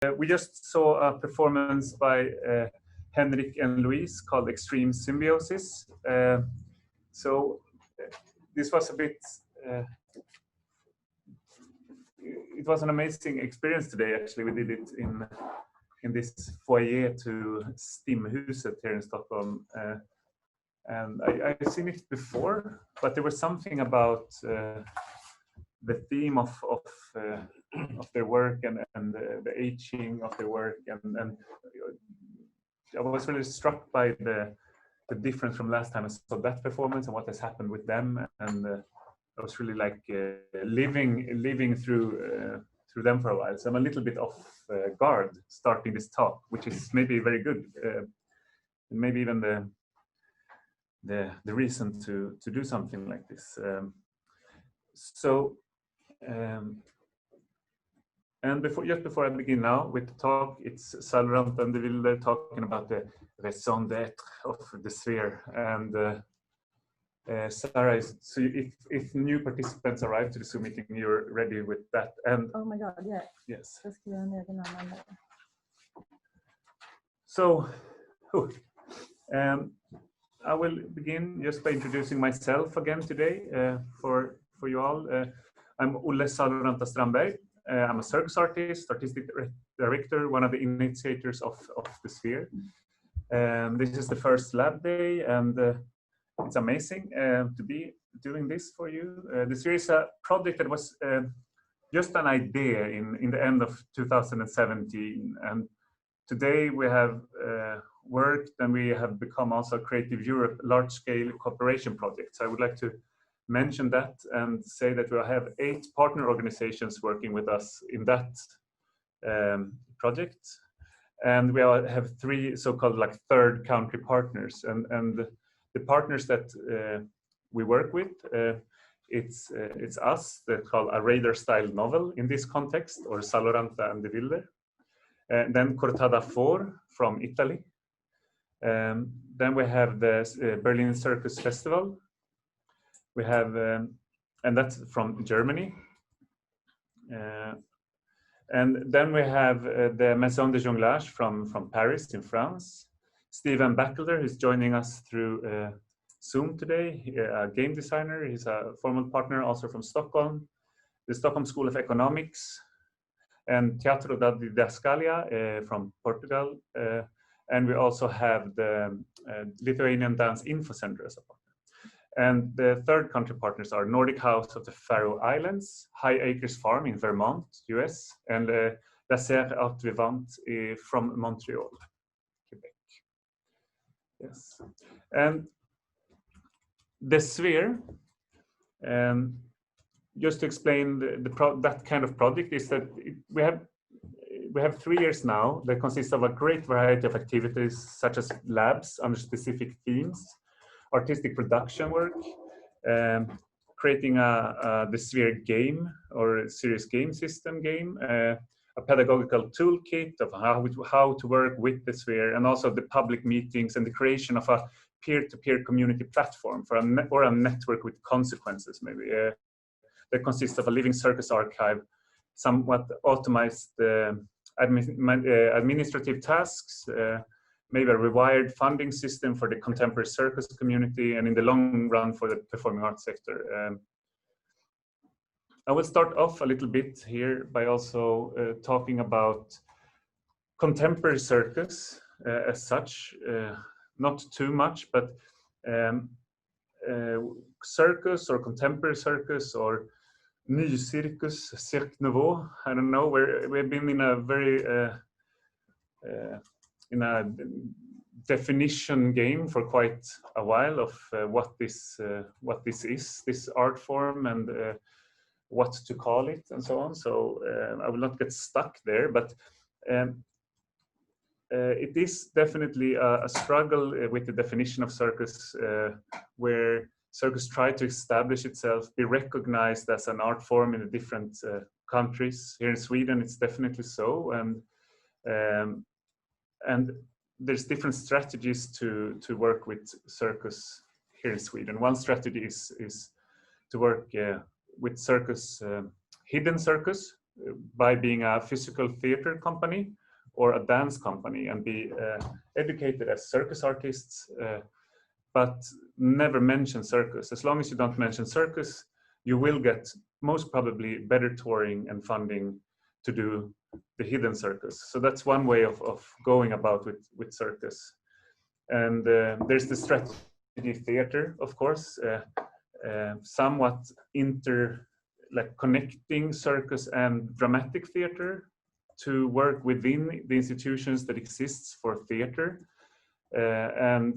We just saw a performance by Henrik and Louise called Extreme Symbiosis. So this was a bit, it was an amazing experience today. Actually, we did it in this foyer to Stimhuset here in Stockholm. And I've seen it before, but there was something about the theme of their work and the aging of their work, and I was really struck by the difference from last time I saw that performance and what has happened with them, and I was really like living through them for a while. So I'm a little bit off guard starting this talk, which is maybe very good, and maybe even the reason to do something like this. And just before I begin now with the talk, it's Saloranta and de Wilder talking about the raison d'être of the sphere. And Sarah, so if new participants arrive to the Zoom meeting, you're ready with that. And oh my God, yeah. Yes. So, I will begin just by introducing myself again today for you all. I'm Olle Saloranta Strandberg. I'm a circus artist, artistic director, one of the initiators of the Sphere. This is the first lab day, and it's amazing to be doing this for you. The Sphere is a project that was just an idea in the end of 2017, and today we have worked and we have become also Creative Europe large-scale cooperation project. So I would like to mention that and say that we have 8 partner organizations working with us in that project, and we have 3 so-called like third country partners, and the partners that we work with, it's us, that call a radar style novel in this context, or Saloranta and de Wilder, and then Cortada 4 from Italy, then we have the Berlin Circus Festival. We have, and that's from Germany. And then we have the Maison de Jonglage from Paris in France. Steven Backelder, who's joining us through Zoom today, a game designer. He's a formal partner also from Stockholm, the Stockholm School of Economics, and Teatro da Didascalia from Portugal. And we also have the Lithuanian Dance Info Center as a partner. And the third country partners are Nordic House of the Faroe Islands, High Acres Farm in Vermont, US, and La Serre Art Vivante from Montreal, Quebec. Yes. And the Sphere, just to explain that kind of project, is that we have 3 years now that consists of a great variety of activities, such as labs under specific themes, artistic production work, creating the Sphere game or a serious game system game, a pedagogical toolkit of how to work with the Sphere, and also the public meetings and the creation of a peer-to-peer community platform or a network with consequences, maybe, that consists of a living circus archive, somewhat automized administrative tasks, maybe a rewired funding system for the contemporary circus community, and in the long run for the performing arts sector. I will start off a little bit here by also talking about contemporary circus as such, not too much, but circus or contemporary circus or Ny Circus, Cirque Nouveau, I don't know, we've been in a very in a definition game for quite a while of what this is, this art form, and what to call it, and so on. So I will not get stuck there, but it is definitely a struggle with the definition of circus, where circus tried to establish itself, be recognized as an art form in the different countries. Here in Sweden, it's definitely so, and there's different strategies to work with circus here in Sweden. One strategy is to work with circus, hidden circus, by being a physical theater company or a dance company and be educated as circus artists, but never mention circus. As long as you don't mention circus, you will get most probably better touring and funding to do the hidden circus. So that's one way of going about with circus. And there's the strategy theater, of course, somewhat like connecting circus and dramatic theater to work within the institutions that exists for theater, and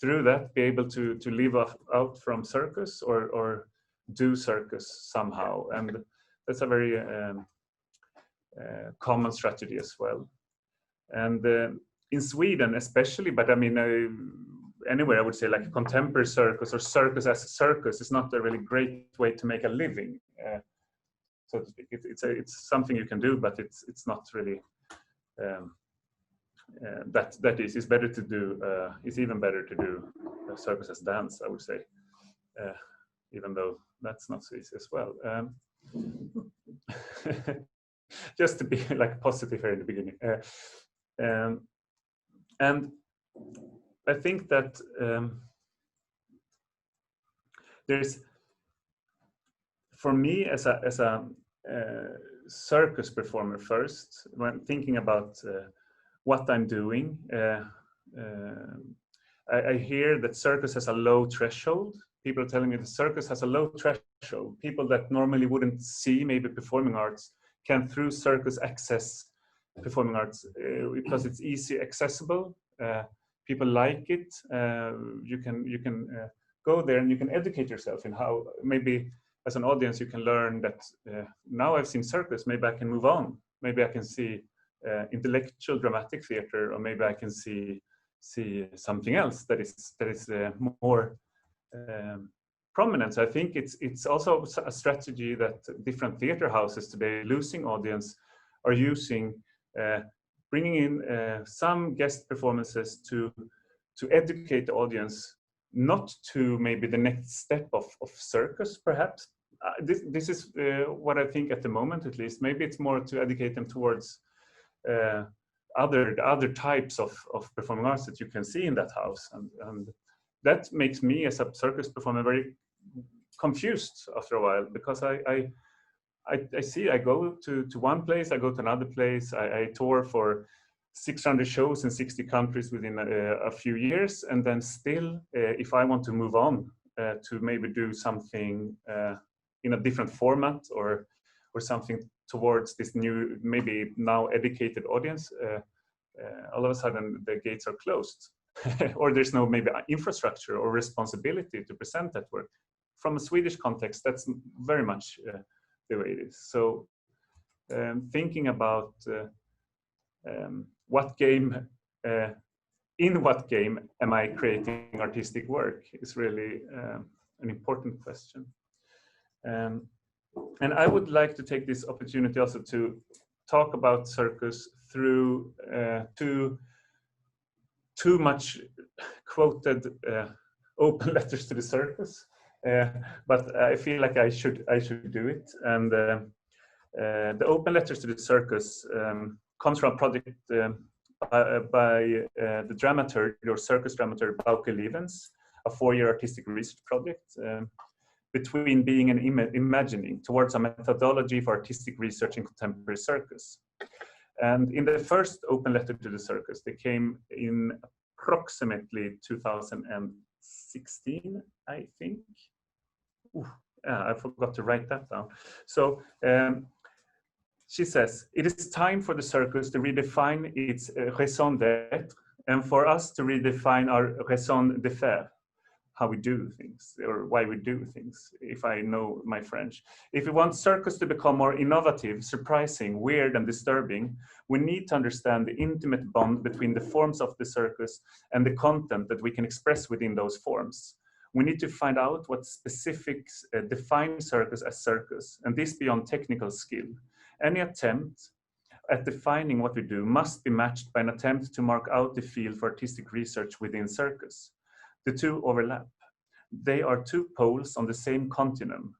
through that be able to live out from circus or do circus somehow. And that's a very common strategy as well. And in Sweden especially, but I mean anywhere I would say like contemporary circus or circus as a circus is not a really great way to make a living, so to speak. It's something you can do, but it's not really that is. It's better to do. It's even better to do circus as dance, I would say, even though that's not so easy as well. Just to be like positive here in the beginning, and I think that there's, for me as a circus performer first, when thinking about what I'm doing, I hear that circus has a low threshold. People are telling me the circus has a low threshold. People that normally wouldn't see maybe performing arts can through circus access performing arts because it's easy accessible. People like it. You can go there and you can educate yourself in how, maybe as an audience you can learn that now I've seen circus, maybe I can move on. Maybe I can see intellectual dramatic theater, or maybe I can see something else that is more prominent. So I think it's also a strategy that different theater houses today, losing audience, are using, bringing in some guest performances to educate the audience, not to maybe the next step of circus perhaps. This is what I think at the moment, at least. Maybe it's more to educate them towards other types of performing arts that you can see in that house, and that makes me as a circus performer very confused after a while, because I see, I go to one place, I go to another place, I tour for 600 shows in 60 countries within a few years, and then still, if I want to move on to maybe do something in a different format or something towards this new, maybe now educated audience, all of a sudden the gates are closed. Or there's no maybe infrastructure or responsibility to present that work. From a Swedish context, that's very much the way it is. So thinking about what game, in what game am I creating artistic work is really an important question. And I would like to take this opportunity also to talk about circus through too much quoted open letters to the circus, but I feel like I should do it. And the open letters to the circus comes from a project by the dramaturg, or circus dramaturg, Bauke Levens, a 4-year artistic research project between being and imagining, towards a methodology for artistic research in contemporary circus. And in the first open letter to the circus, they came in approximately 2016, I think. I forgot to write that down. So she says, it is time for the circus to redefine its raison d'être, and for us to redefine our raison de faire, how we do things, or why we do things, if I know my French. If we want circus to become more innovative, surprising, weird, and disturbing, we need to understand the intimate bond between the forms of the circus and the content that we can express within those forms. We need to find out what specifics define circus as circus, and this beyond technical skill. Any attempt at defining what we do must be matched by an attempt to mark out the field for artistic research within circus. The two overlap. They are two poles on the same continuum.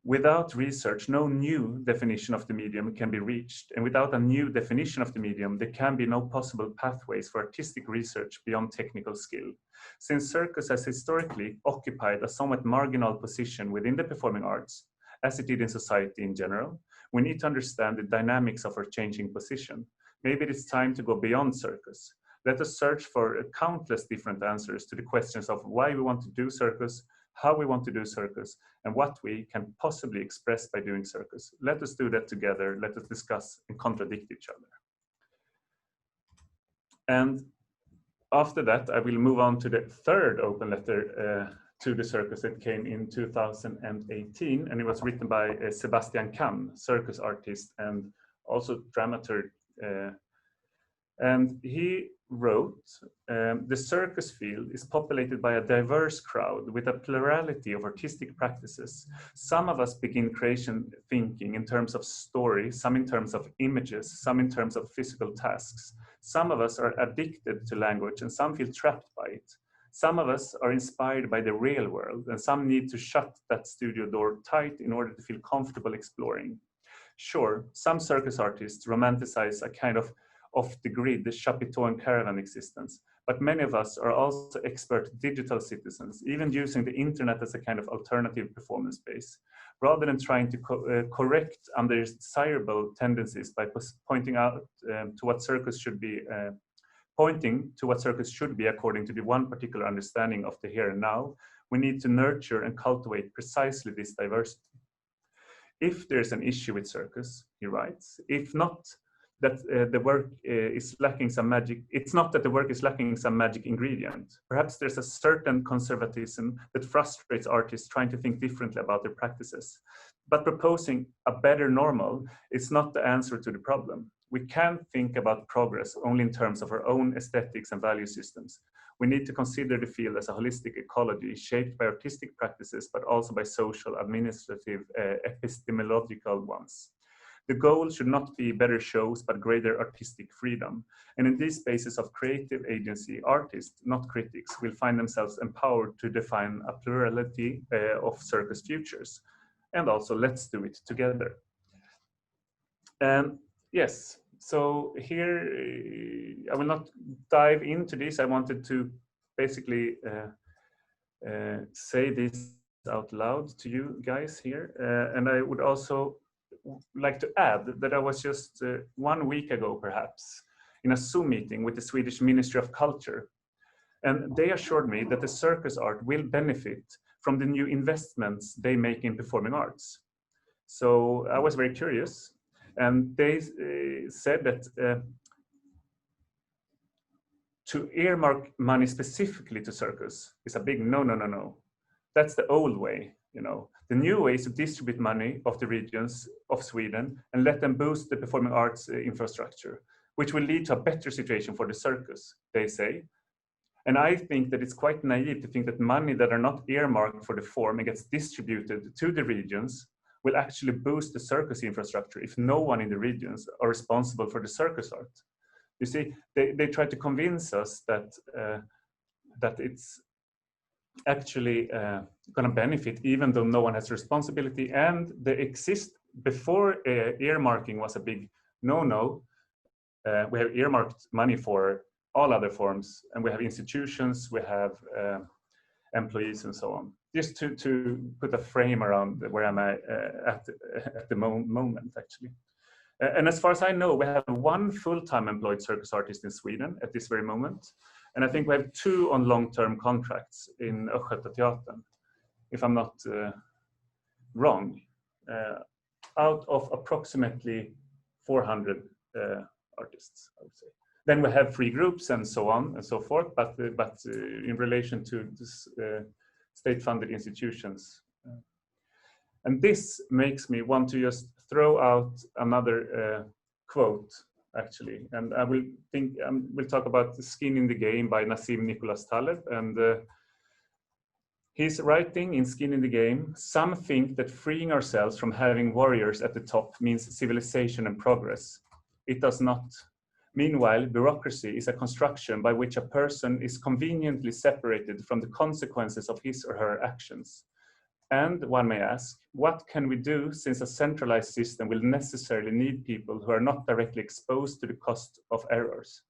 Without research, no new definition of the medium can be reached, and without a new definition of the medium, there can be no possible pathways for artistic research beyond technical skill. Since circus has historically occupied a somewhat marginal position within the performing arts, as it did in society in general, we need to understand the dynamics of our changing position. Maybe it's time to go beyond circus. Let us search for countless different answers to the questions of why we want to do circus, how we want to do circus, and what we can possibly express by doing circus. Let us do that together. Let us discuss and contradict each other. And after that, I will move on to the third open letter to the circus that came in 2018, and it was written by Sebastian Kahn, circus artist and also dramaturg. And he wrote, the circus field is populated by a diverse crowd with a plurality of artistic practices. Some of us begin creation thinking in terms of story, some in terms of images, some in terms of physical tasks. Some of us are addicted to language and some feel trapped by it. Some of us are inspired by the real world and some need to shut that studio door tight in order to feel comfortable exploring. Sure, some circus artists romanticize a kind of off-the-grid, the chapiteau and caravan existence. But many of us are also expert digital citizens, even using the internet as a kind of alternative performance space, rather than trying to correct undesirable tendencies by pointing out to what circus should be, pointing to what circus should be according to the one particular understanding of the here and now. We need to nurture and cultivate precisely this diversity. If there's an issue with circus, he writes, if not, that the work is lacking some magic. It's not that the work is lacking some magic ingredient. Perhaps there's a certain conservatism that frustrates artists trying to think differently about their practices. But proposing a better normal is not the answer to the problem. We can't think about progress only in terms of our own aesthetics and value systems. We need to consider the field as a holistic ecology shaped by artistic practices, but also by social, administrative, epistemological ones. The goal should not be better shows, but greater artistic freedom. And in these spaces of creative agency, artists, not critics, will find themselves empowered to define a plurality of circus futures. And also, let's do it together. Yes, so here, I will not dive into this. I wanted to basically say this out loud to you guys here. And I would also like to add that I was just 1 week ago, perhaps, in a Zoom meeting with the Swedish Ministry of Culture. And they assured me that the circus art will benefit from the new investments they make in performing arts. So I was very curious. And they said that to earmark money specifically to circus is a big no. That's the old way, you know. The new way is to distribute money of the regions of Sweden and let them boost the performing arts infrastructure, which will lead to a better situation for the circus, they say. And I think that it's quite naive to think that money that are not earmarked for the form and gets distributed to the regions will actually boost the circus infrastructure if no one in the regions are responsible for the circus art. You see, they try to convince us that, that it's actually going to benefit even though no one has responsibility, and before earmarking was a big no-no. We have earmarked money for all other forms, and we have institutions, we have employees and so on. Just to put a frame around where am I at the moment actually. And as far as I know, we have 1 full-time employed circus artist in Sweden at this very moment. And I think we have 2 on long-term contracts in Östgötateatern, if I'm not wrong, out of approximately 400 artists, I would say. Then we have free groups and so on and so forth, but in relation to this, state-funded institutions. And this makes me want to just throw out another quote, actually. And I will we'll talk about the Skin in the Game by Nassim Nicholas Taleb. And he's writing in Skin in the Game, some think that freeing ourselves from having warriors at the top means civilization and progress. It does not. Meanwhile, bureaucracy is a construction by which a person is conveniently separated from the consequences of his or her actions. And one may ask, what can we do since a centralized system will necessarily need people who are not directly exposed to the cost of errors?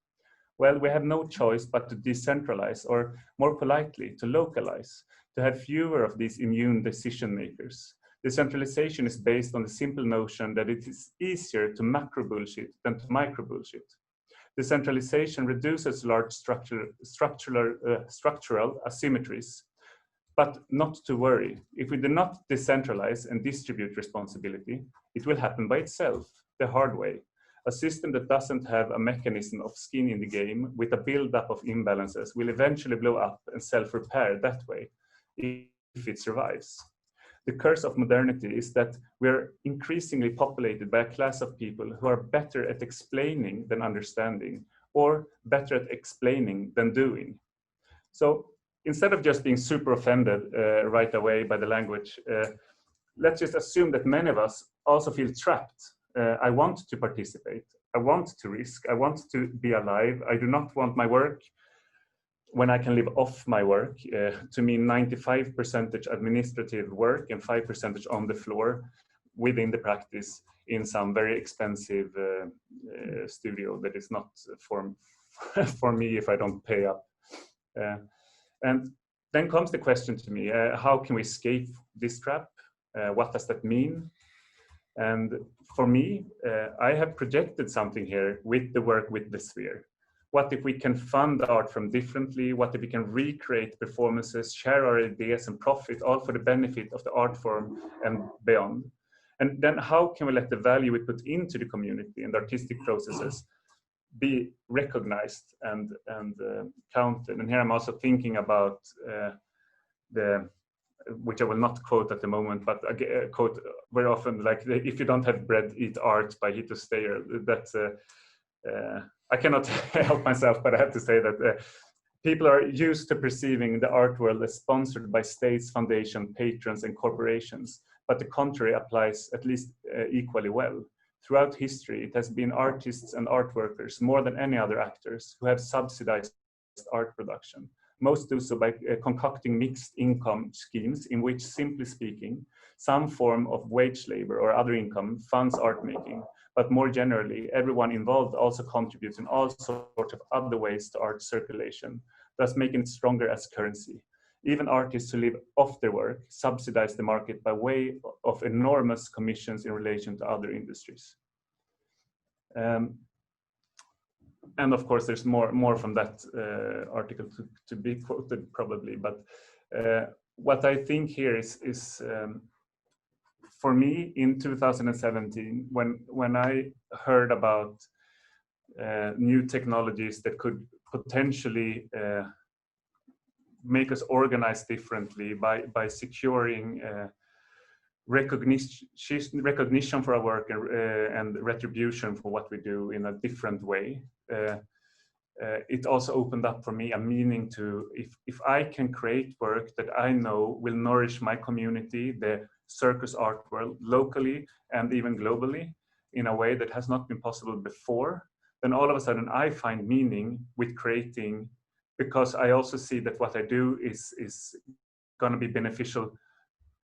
Well, we have no choice but to decentralize, or more politely, to localize, to have fewer of these immune decision makers. Decentralization is based on the simple notion that it is easier to macro bullshit than to micro bullshit. Decentralization reduces large structural asymmetries. But not to worry, if we do not decentralize and distribute responsibility, it will happen by itself, the hard way. A system that doesn't have a mechanism of skin in the game with a buildup of imbalances will eventually blow up and self-repair that way, if it survives. The curse of modernity is that we are increasingly populated by a class of people who are better at explaining than understanding, or better at explaining than doing. So instead of just being super offended right away by the language, let's just assume that many of us also feel trapped. I want to participate. I want to risk. I want to be alive. I do not want my work, when I can live off my work, to mean 95% administrative work and 5% on the floor within the practice in some very expensive studio that is not for me if I don't pay up. And then comes the question to me, how can we escape this trap? What does that mean? And for me, I have projected something here with the work with the sphere. What if we can fund art from differently? What if we can recreate performances, share our ideas and profit, all for the benefit of the art form and beyond? And then how can we let the value we put into the community and the artistic processes be recognized and counted? And here I'm also thinking about which I will not quote at the moment, but I quote very often, like, if you don't have bread, eat art by Hito Steyr. That's I cannot help myself, but I have to say that people are used to perceiving the art world as sponsored by states, foundations, patrons, and corporations, but the contrary applies at least equally well. Throughout history, it has been artists and art workers, more than any other actors, who have subsidized art production. Most do so by concocting mixed income schemes in which, simply speaking, some form of wage labor or other income funds art making. But more generally, everyone involved also contributes in all sorts of other ways to art circulation, thus making it stronger as currency. Even artists who live off their work subsidize the market by way of enormous commissions in relation to other industries. And of course, there's more from that article to be quoted probably. But what I think here is for me in 2017, when I heard about new technologies that could potentially make us organize differently by securing recognition for our work and retribution for what we do in a different way. It also opened up for me a meaning to, if I can create work that I know will nourish my community, the circus art world, locally and even globally, in a way that has not been possible before, then all of a sudden I find meaning with creating, because I also see that what I do is going to be beneficial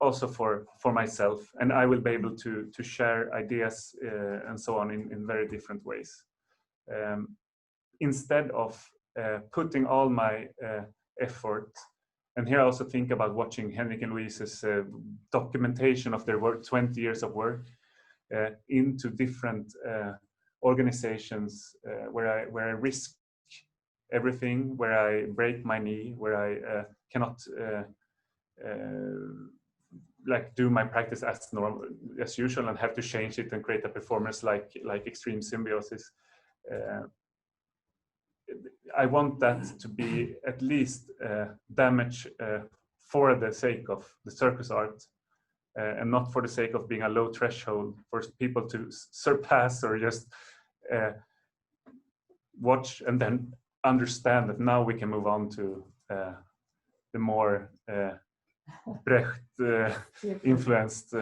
also for myself, and I will be able to share ideas and so on in very different ways. Instead of putting all my effort, and here I also think about watching Henrik and Louise's documentation of their work, 20 years of work, into different organizations where I risk everything, where I break my knee, where I cannot like do my practice as usual and have to change it and create a performance like Extreme Symbiosis. I want that to be at least damage for the sake of the circus art, and not for the sake of being a low threshold for people to surpass or just watch and then understand that now we can move on to the more Brecht influenced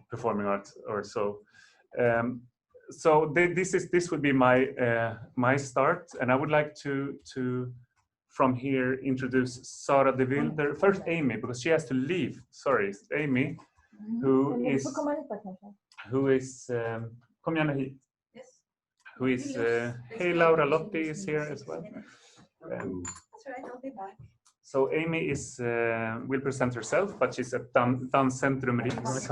performing art or so. So this would be my my start, and I would like to from here introduce Sara de Wilder. First Amy, because she has to leave. Sorry, Amy, who is kom gärna hit. Yes. Who is hey, Laura Lotti is here as well. That's right, I'll be back. So Amy is will present herself, but she's at Danscentrum Riks,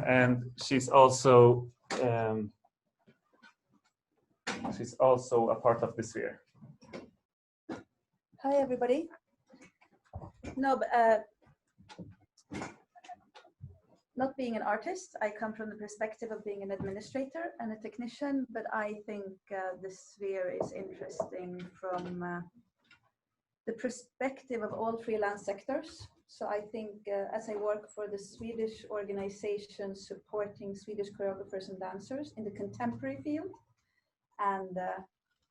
and she's also a part of the sphere. Hi, everybody. No, but not being an artist, I come from the perspective of being an administrator and a technician, but I think the sphere is interesting from the perspective of all freelance sectors. So I think as I work for the Swedish organization supporting Swedish choreographers and dancers in the contemporary field, and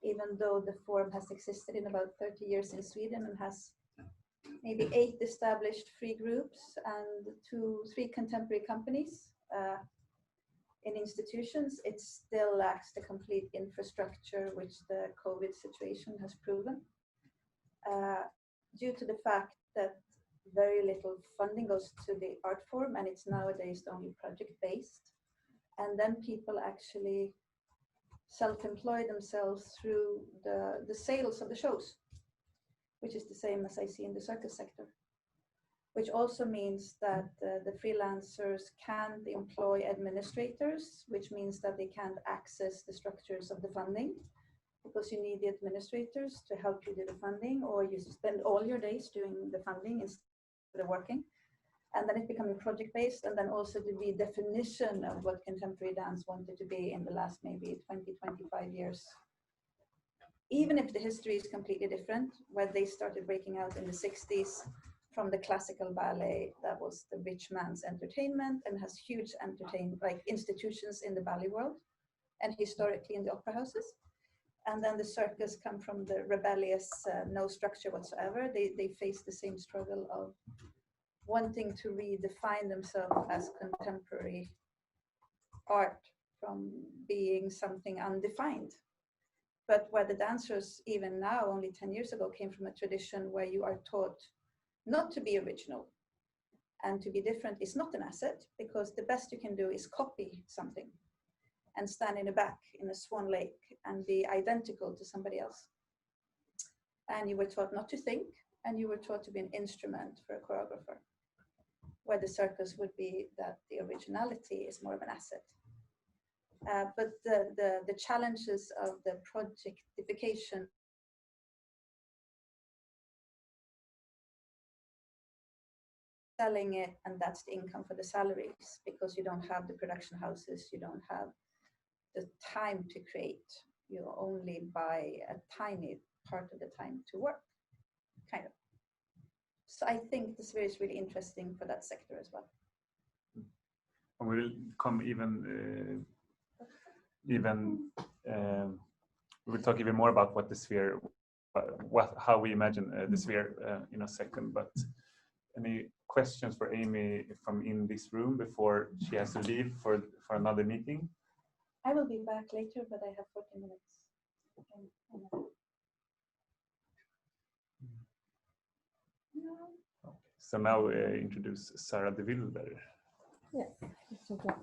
even though the forum has existed in about 30 years in Sweden and has maybe 8 established free groups and 2-3 contemporary companies in institutions, it still lacks the complete infrastructure which the COVID situation has proven. Due to the fact that very little funding goes to the art form, and it's nowadays only project-based. And then people actually self-employ themselves through the sales of the shows, which is the same as I see in the circus sector, which also means that the freelancers can't employ administrators, which means that they can't access the structures of the funding, because you need the administrators to help you do the funding, or you spend all your days doing the funding instead of working. And then it becoming project-based, and then also the redefinition of what contemporary dance wanted to be in the last maybe 20, 25 years. Even if the history is completely different, where they started breaking out in the 60s from the classical ballet, that was the rich man's entertainment and has huge institutions in the ballet world and historically in the opera houses. And then the circus come from the rebellious, no structure whatsoever. They face the same struggle of wanting to redefine themselves as contemporary art from being something undefined. But where the dancers, even now, only 10 years ago, came from a tradition where you are taught not to be original, and to be different is not an asset, because the best you can do is copy something and stand in the back in a swan lake and be identical to somebody else. And you were taught not to think, and you were taught to be an instrument for a choreographer, where the circus would be that the originality is more of an asset. But the challenges of the projectification selling it, and that's the income for the salaries, because you don't have the production houses, you don't have the time to create, you only buy a tiny part of the time to work, kind of. So I think this is really interesting for that sector as well. And we'll come we'll talk even more about what the sphere, how we imagine the sphere in a second. But any questions for Amy from in this room before she has to leave for another meeting? I will be back later, but I have 40 minutes. Okay. So now introduce Sara de Wilder. Ja, såklart.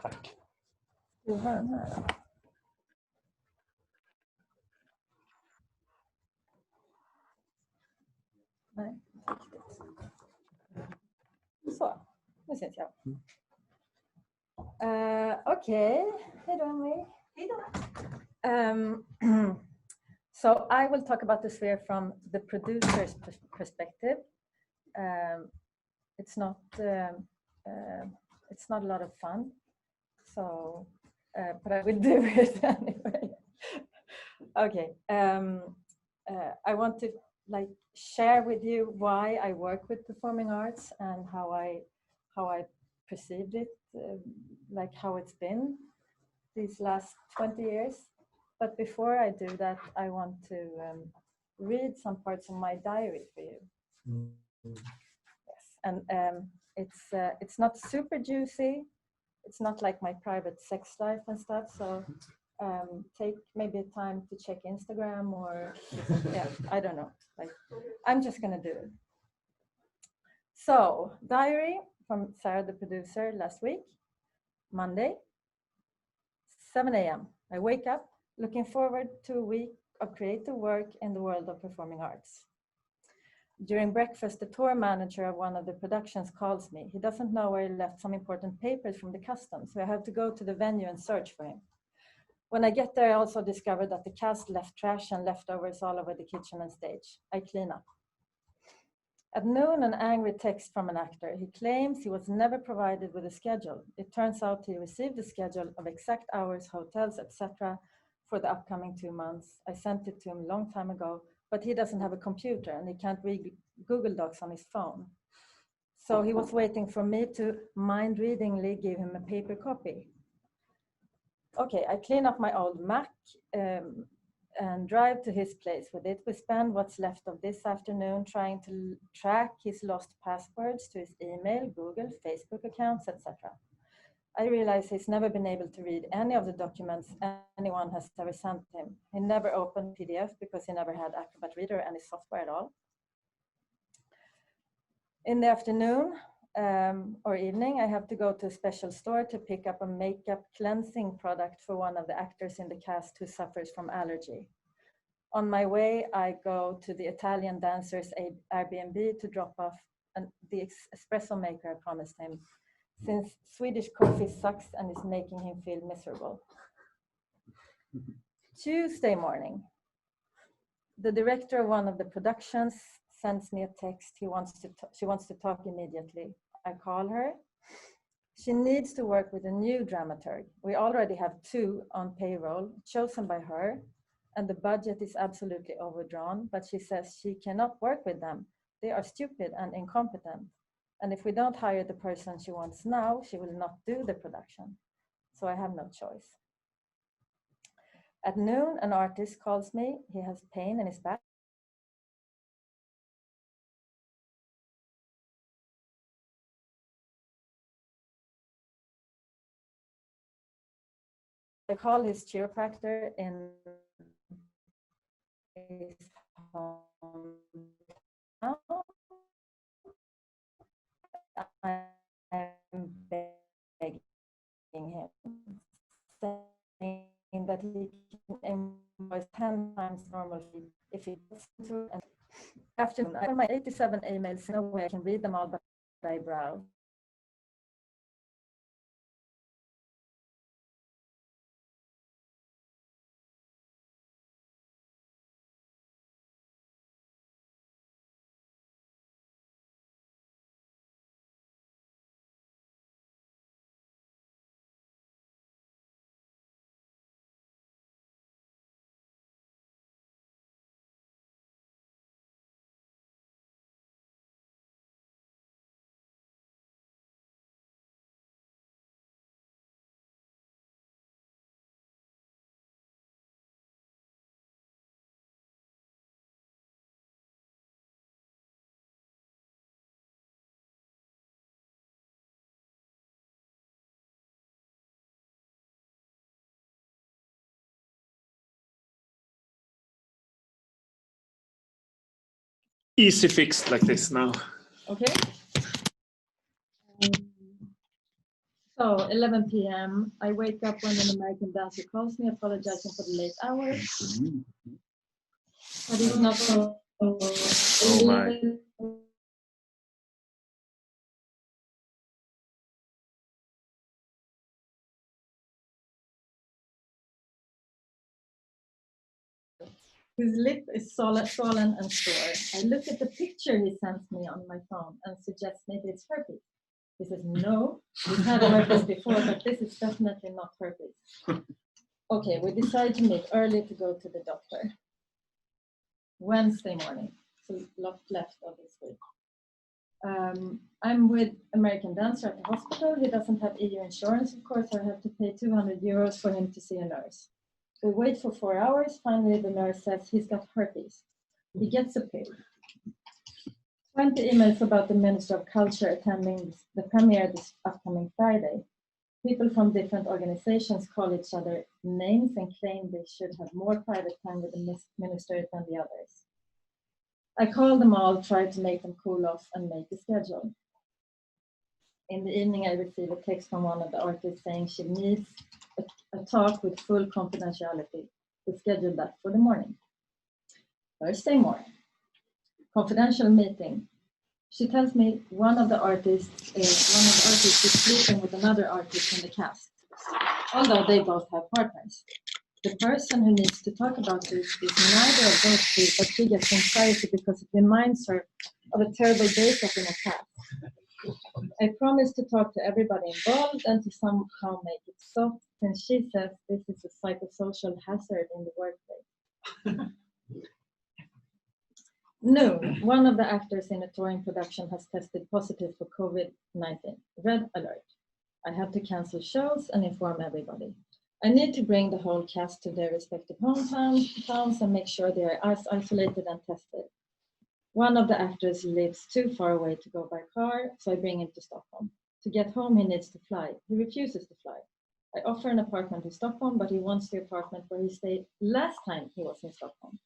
Tack. Du har den här. Nej, så, nu syns jag. Okay, hej då Emily. Hej då. So I will talk about the sphere from the producer's perspective. It's not a lot of fun, so but I will do it anyway. Okay, I want to share with you why I work with performing arts and how I perceived it, how it's been these last 20 years. But before I do that, I want to read some parts of my diary for you. Yes, and it's not super juicy. It's not like my private sex life and stuff. So take maybe time to check Instagram or yeah, I don't know. Like, I'm just gonna do it. So, diary from Sarah, the producer, last week, Monday, 7 a.m. I wake up, looking forward to a week of creative work in the world of performing arts. During breakfast, the tour manager of one of the productions calls me. He doesn't know where he left some important papers from the customs, so I have to go to the venue and search for him. When I get there, I also discover that the cast left trash and leftovers all over the kitchen and stage. I clean up. At noon, an angry text from an actor. He claims he was never provided with a schedule. It turns out he received a schedule of exact hours, hotels, etc. for the upcoming 2 months. I sent it to him a long time ago, but he doesn't have a computer and he can't read Google Docs on his phone. So he was waiting for me to mind-readingly give him a paper copy. Okay, I clean up my old Mac and drive to his place with it. We spend what's left of this afternoon trying to track his lost passwords to his email, Google, Facebook accounts, etc. I realize he's never been able to read any of the documents anyone has ever sent him. He never opened PDF because he never had Acrobat Reader or any software at all. In the afternoon or evening, I have to go to a special store to pick up a makeup cleansing product for one of the actors in the cast who suffers from allergy. On my way, I go to the Italian dancer's Airbnb to drop off the espresso maker I promised him, since Swedish coffee sucks and is making him feel miserable. Tuesday morning, the director of one of the productions sends me a text. She wants to talk immediately. I call her. She needs to work with a new dramaturg. We already have 2 on payroll chosen by her, and the budget is absolutely overdrawn, but she says she cannot work with them. They are stupid and incompetent. And if we don't hire the person she wants now, she will not do the production. So I have no choice. At noon, an artist calls me. He has pain in his back. I call his chiropractor in his hometown. I'm begging him, saying that he can invoice 10 times normal fee if he gets to. And afternoon, I have my 87 emails. No way I can read them all, but I browse. Easy fixed like this now. Okay. So 11 p.m. I wake up when an American dancer calls me, apologizing for the late hours. But it's not so. Oh my. His lip is swollen and sore. I look at the picture he sends me on my phone and suggests maybe it's herpes. He says, no, we've had herpes before, but this is definitely not herpes. Okay, we decide to meet early to go to the doctor. Wednesday morning, so lot left of this week. I'm with American Dancer at the hospital. He doesn't have EU insurance, of course, so I have to pay 200 euros for him to see a nurse. We wait for 4 hours. Finally, the nurse says he's got herpes. He gets a pill. 20 emails about the Minister of Culture attending the premiere this upcoming Friday. People from different organizations call each other names and claim they should have more private time with the minister than the others. I call them all, try to make them cool off and make a schedule. In the evening, I receive a text from one of the artists saying she needs a talk with full confidentiality. We schedule that for the morning. Thursday morning, confidential meeting. She tells me one of the artists is sleeping with another artist in the cast, although they both have partners. The person who needs to talk about this is neither of those two, but she gets anxiety because it reminds her of a terrible breakup in a cast. I promise to talk to everybody involved and to somehow make it stop, since she says this is a psychosocial hazard in the workplace. Noon, one of the actors in a touring production has tested positive for COVID-19. Red alert. I have to cancel shows and inform everybody. I need to bring the whole cast to their respective hometowns and make sure they are as isolated and tested. One of the actors lives too far away to go by car, so I bring him to Stockholm. To get home, he needs to fly. He refuses to fly. I offer an apartment in Stockholm, but he wants the apartment where he stayed last time he was in Stockholm.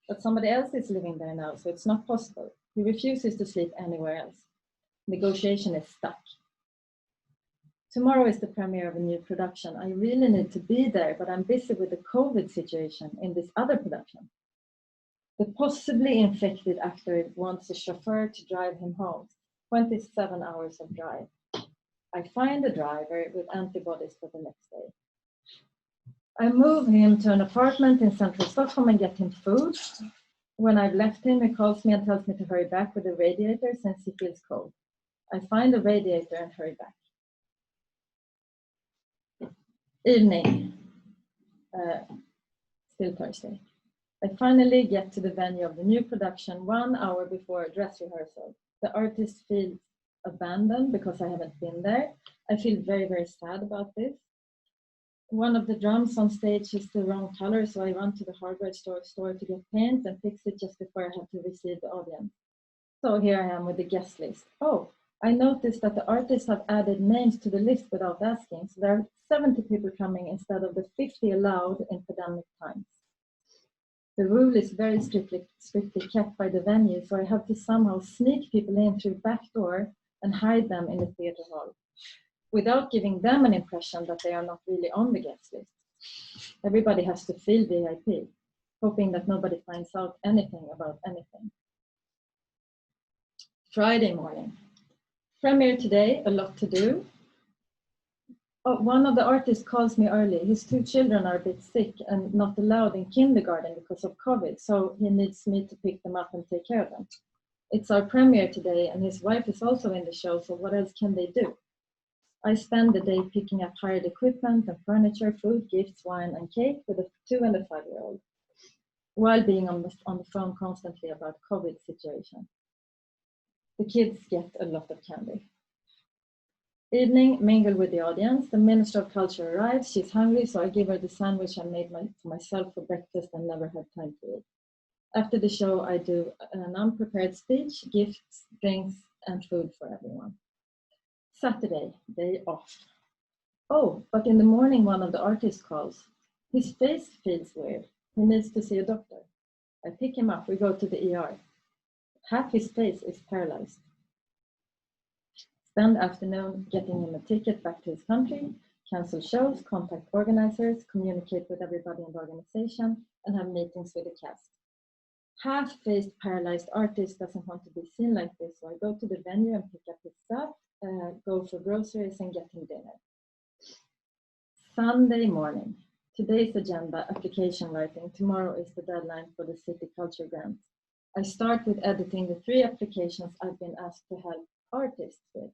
But somebody else is living there now, so it's not possible. He refuses to sleep anywhere else. Negotiation is stuck. Tomorrow is the premiere of a new production. I really need to be there, but I'm busy with the COVID situation in this other production. The possibly infected actor wants a chauffeur to drive him home. 27 hours of drive. I find a driver with antibodies for the next day. I move him to an apartment in central Stockholm and get him food. When I've left him, he calls me and tells me to hurry back with a radiator since he feels cold. I find a radiator and hurry back. Evening, still Thursday. I finally get to the venue of the new production 1 hour before dress rehearsal. The artist feels abandoned because I haven't been there. I feel very, very sad about this. One of the drums on stage is the wrong color, so I run to the hardware store to get paint and fix it just before I have to receive the audience. So here I am with the guest list. Oh, I noticed that the artists have added names to the list without asking, so there are 70 people coming instead of the 50 allowed in pandemic times. The rule is very strictly kept by the venue, so I have to somehow sneak people in through back door and hide them in the theater hall, without giving them an impression that they are not really on the guest list. Everybody has to feel VIP, hoping that nobody finds out anything about anything. Friday morning. Premiere today, a lot to do. Oh, one of the artists calls me early. His 2 children are a bit sick and not allowed in kindergarten because of COVID, so he needs me to pick them up and take care of them. It's our premiere today, and his wife is also in the show, so what else can they do? I spend the day picking up hired equipment and furniture, food, gifts, wine, and cake with a 2- and a 5-year-old, while being on the phone constantly about COVID situation. The kids get a lot of candy. Evening, mingle with the audience. The Minister of Culture arrives. She's hungry, so I give her the sandwich I made for myself for breakfast and never had time to eat. After the show, I do an unprepared speech, gifts, drinks, and food for everyone. Saturday, day off. Oh, but in the morning, one of the artists calls. His face feels weird. He needs to see a doctor. I pick him up. We go to the ER. Half his face is paralyzed. Spend afternoon getting him a ticket back to his country, cancel shows, contact organizers, communicate with everybody in the organization, and have meetings with the cast. Half-faced paralyzed artist doesn't want to be seen like this, so I go to the venue and pick up his stuff, go for groceries and get him dinner. Sunday morning. Today's agenda, application writing. Tomorrow is the deadline for the City Culture Grant. I start with editing the 3 applications I've been asked to help artists with.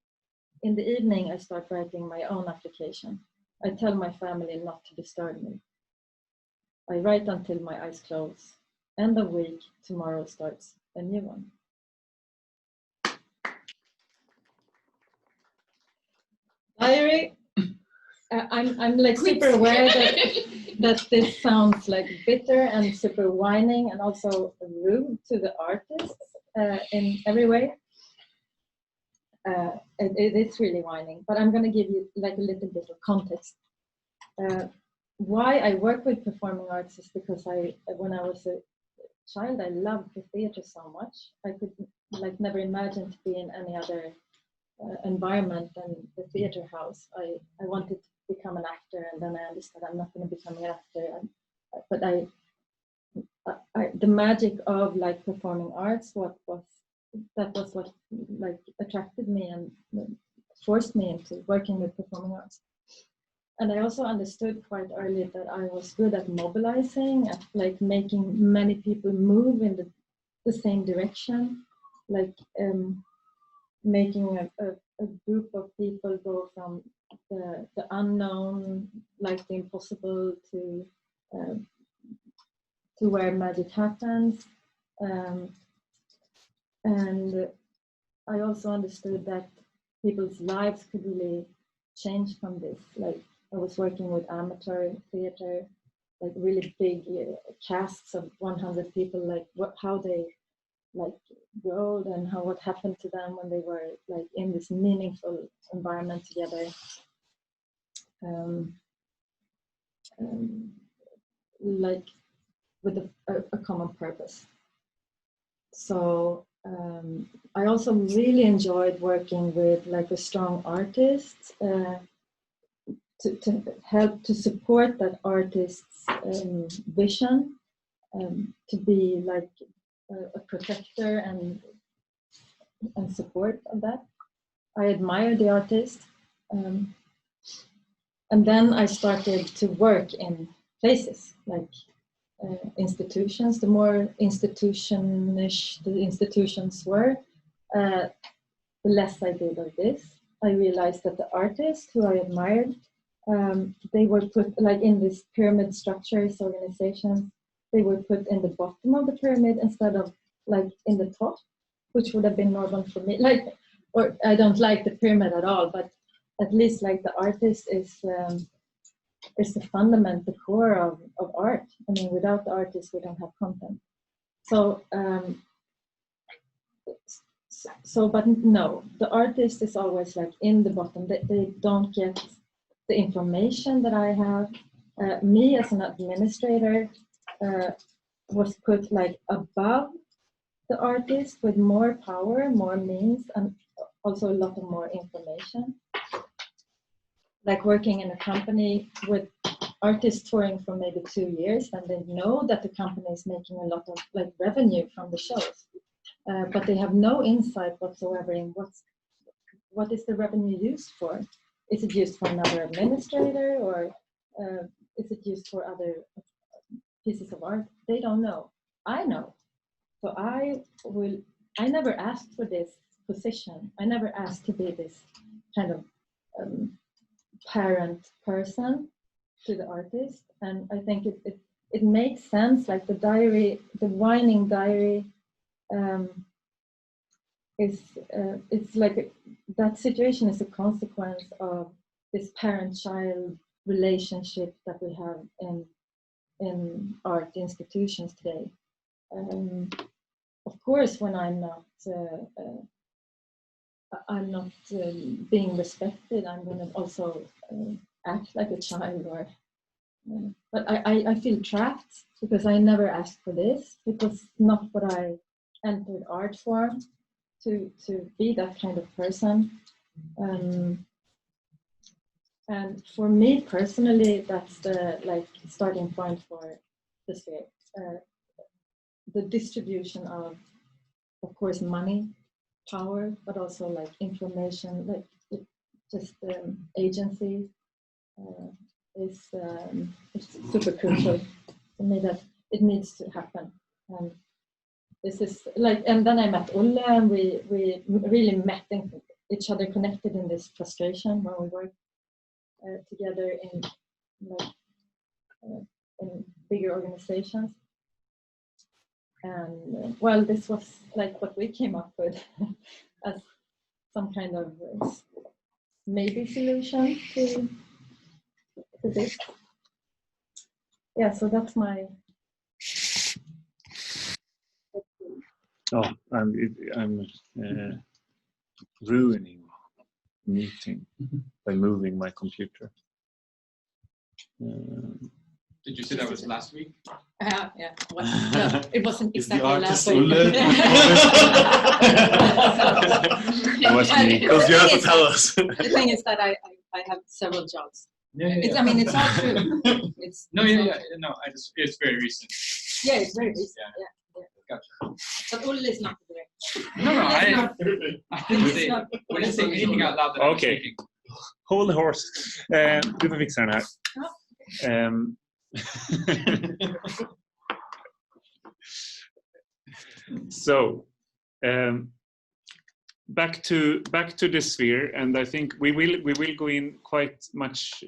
In the evening, I start writing my own application. I tell my family not to disturb me. I write until my eyes close. End of week, tomorrow starts a new one. Diary. I'm like super aware that this sounds like bitter and super whining and also rude to the artists in every way. It is really winding, but I'm going to give you like a little bit of context. Why I work with performing arts is because when I was a child, I loved the theater so much. I could like never imagine to be in any other environment than the theater house. I wanted to become an actor, and then I understood I'm not going to become an actor. But the magic of like performing arts, that was what like attracted me and forced me into working with performing arts. And I also understood quite early that I was good at mobilizing, at like making many people move in the same direction, like making a group of people go from the unknown, like the impossible, to where magic happens. And I also understood that people's lives could really change from this. Like I was working with amateur theater, like really big casts of 100 people, like how they like growed and what happened to them when they were like in this meaningful environment together. Like with a common purpose. So I also really enjoyed working with like a strong artist to help to support that artist's vision, to be like a protector and support of that. I admire the artist. And then I started to work in places like institutions. The more institutionish the institutions were, the less I did of this. I realized that the artists who I admired, they were put like in this pyramid structures, organizations, they were put in the bottom of the pyramid instead of like in the top, which would have been normal for me. Like, or I don't like the pyramid at all, but at least like the artist is the fundament, the core of art. I mean, without the artist, we don't have content. So, but no, the artist is always like in the bottom. They don't get the information that I have. Me as an administrator was put like above the artist with more power, more means, and also a lot of more information. Like working in a company with artists touring for maybe 2 years, and they know that the company is making a lot of like revenue from the shows, but they have no insight whatsoever in what is the revenue used for. Is it used for another administrator, or is it used for other pieces of art? They don't know. I know. So I never asked for this position. I never asked to be this kind of parent person to the artist, and I think it makes sense. Like the diary, the whining diary, it's like that situation is a consequence of this parent-child relationship that we have in art institutions today. Of course, when I'm not being respected, I'm going to also act like a child, or but I feel trapped because I never asked for this. It was not what I entered art for, to be that kind of person. And for me personally, that's the like starting point for the sphere. The distribution of course, money, power, but also like information, like just agency is super crucial for me, that it needs to happen. And this is like, and then I met Ulle, and we really met each other, connected in this frustration when we worked together in like in bigger organizations. And well, this was like what we came up with as some kind of maybe solution to this. Yeah, so that's my. Oh, I'm ruining meeting by moving my computer. Did you say that was last week? Yeah. No, it wasn't Is the exactly artist last week. Olle? It was me. Because you have to tell us. The thing is that I have several jobs. Yeah. It's, I mean, it's all true. It's No, it's yeah, all yeah. true. No, it's very recent. Yeah, it's very recent. Yeah. Yeah. Gotcha. But Olle is not the director. No, Olle is I not- didn't it's say. not- I didn't say anything out loud that I was Okay. thinking. Hold the horse. Du får fixa den här. So, back to the sphere, and I think we will go in quite much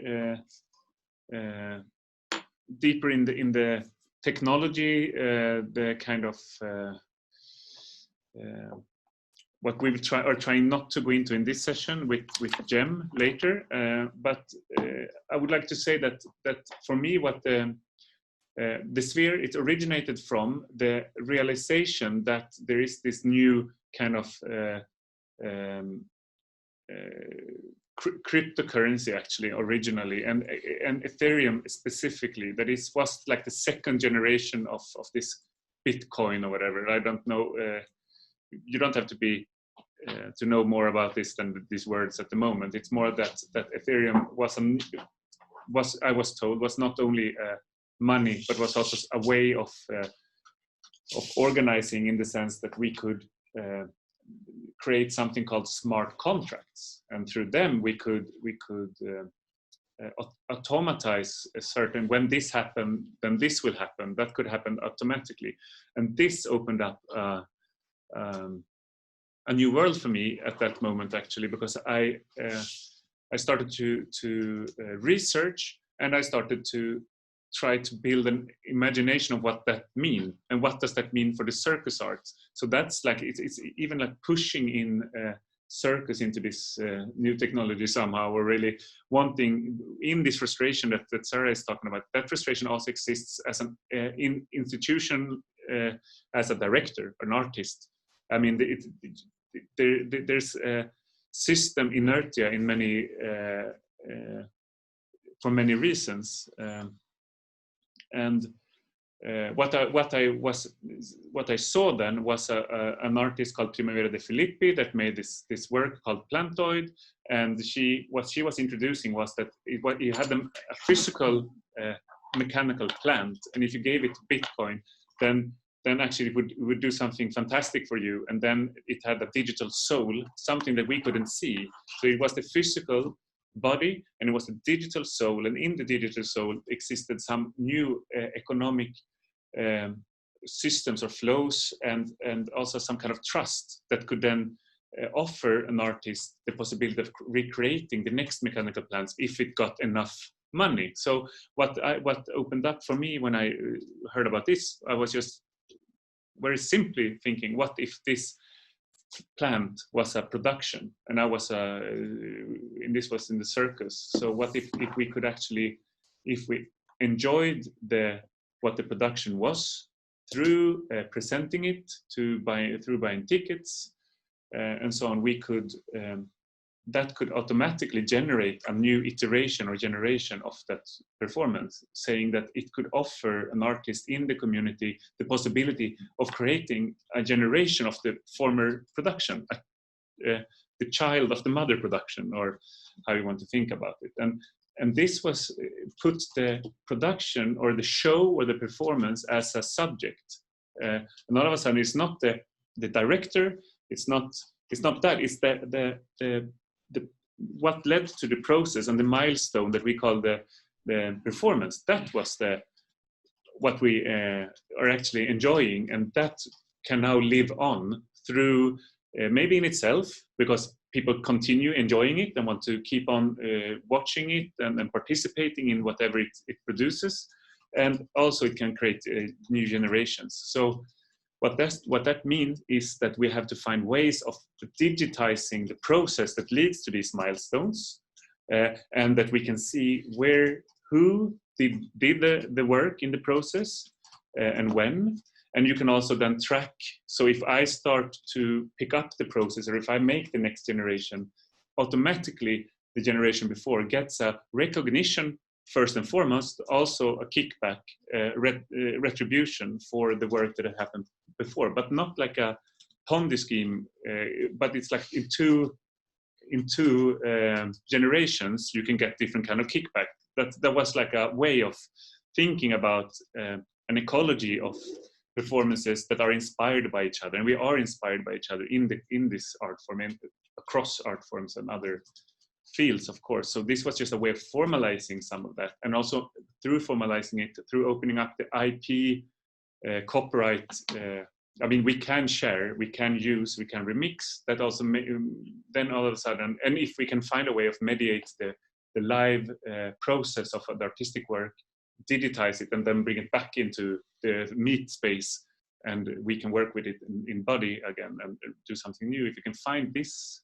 deeper in the technology, the kind of what we will are trying not to go into in this session with Jem later. But I would like to say that for me, what the sphere, it originated from the realization that there is this new kind of cryptocurrency actually originally, and Ethereum specifically, that was like the second generation of this Bitcoin or whatever. I don't know. You don't have to be to know more about this than these words at the moment. It's more that Ethereum was I was told was not only money, but was also a way of organizing, in the sense that we could create something called smart contracts, and through them we could automatize a certain, when this happened, then this will happen. That could happen automatically, and this opened up a new world for me at that moment, actually, because I started to research, and I started to try to build an imagination of what that means, and what does that mean for the circus arts. So that's like, it's even like pushing in circus into this new technology somehow, or really wanting, in this frustration that Sarah is talking about, that frustration also exists as an institution, as a director, an artist. I mean, there's a system inertia in many, for many reasons, and what I saw then was an artist called Primavera de Filippi that made this work called Plantoid, and what she was introducing was that you had a physical mechanical plant, and if you gave it Bitcoin, then actually it would do something fantastic for you, and then it had a digital soul, something that we couldn't see. So it was the physical body, and it was the digital soul, and in the digital soul existed some new economic systems or flows, and also some kind of trust that could then offer an artist the possibility of recreating the next mechanical plants if it got enough money. So what opened up for me when I heard about this, I was just very simply thinking, what if this plant was a production, and I was and this was in the circus. So what if we could actually, if we enjoyed what the production was through presenting it through buying tickets and so on, we could that could automatically generate a new iteration or generation of that performance, saying that it could offer an artist in the community the possibility of creating a generation of the former production, the child of the mother production, or how you want to think about it. And this was put the production or the show or the performance as a subject. And all of a sudden, it's not the director, it's not that, it's the what led to the process and the milestone that we call the performance. That was what we are actually enjoying, and that can now live on through maybe in itself, because people continue enjoying it and want to keep on watching it and participating in whatever it produces, and also it can create new generations. So what that means is that we have to find ways of digitizing the process that leads to these milestones, and that we can see who did the work in the process and when, And you can also then track. So if I start to pick up the process, or if I make the next generation, automatically the generation before gets a recognition first and foremost, also a kickback, retribution for the work that had happened before, but not like a Ponzi scheme, but it's like in two generations you can get different kind of kickback. That was like a way of thinking about an ecology of performances that are inspired by each other, and we are inspired by each other in this art form and across art forms and other fields, of course. So this was just a way of formalizing some of that, and also through formalizing it, through opening up the IP, copyright. I mean, we can share, we can use, we can remix. That also then all of a sudden, and if we can find a way of mediate the live process of the artistic work, digitize it, and then bring it back into the meat space, and we can work with it in body again and do something new. If you can find this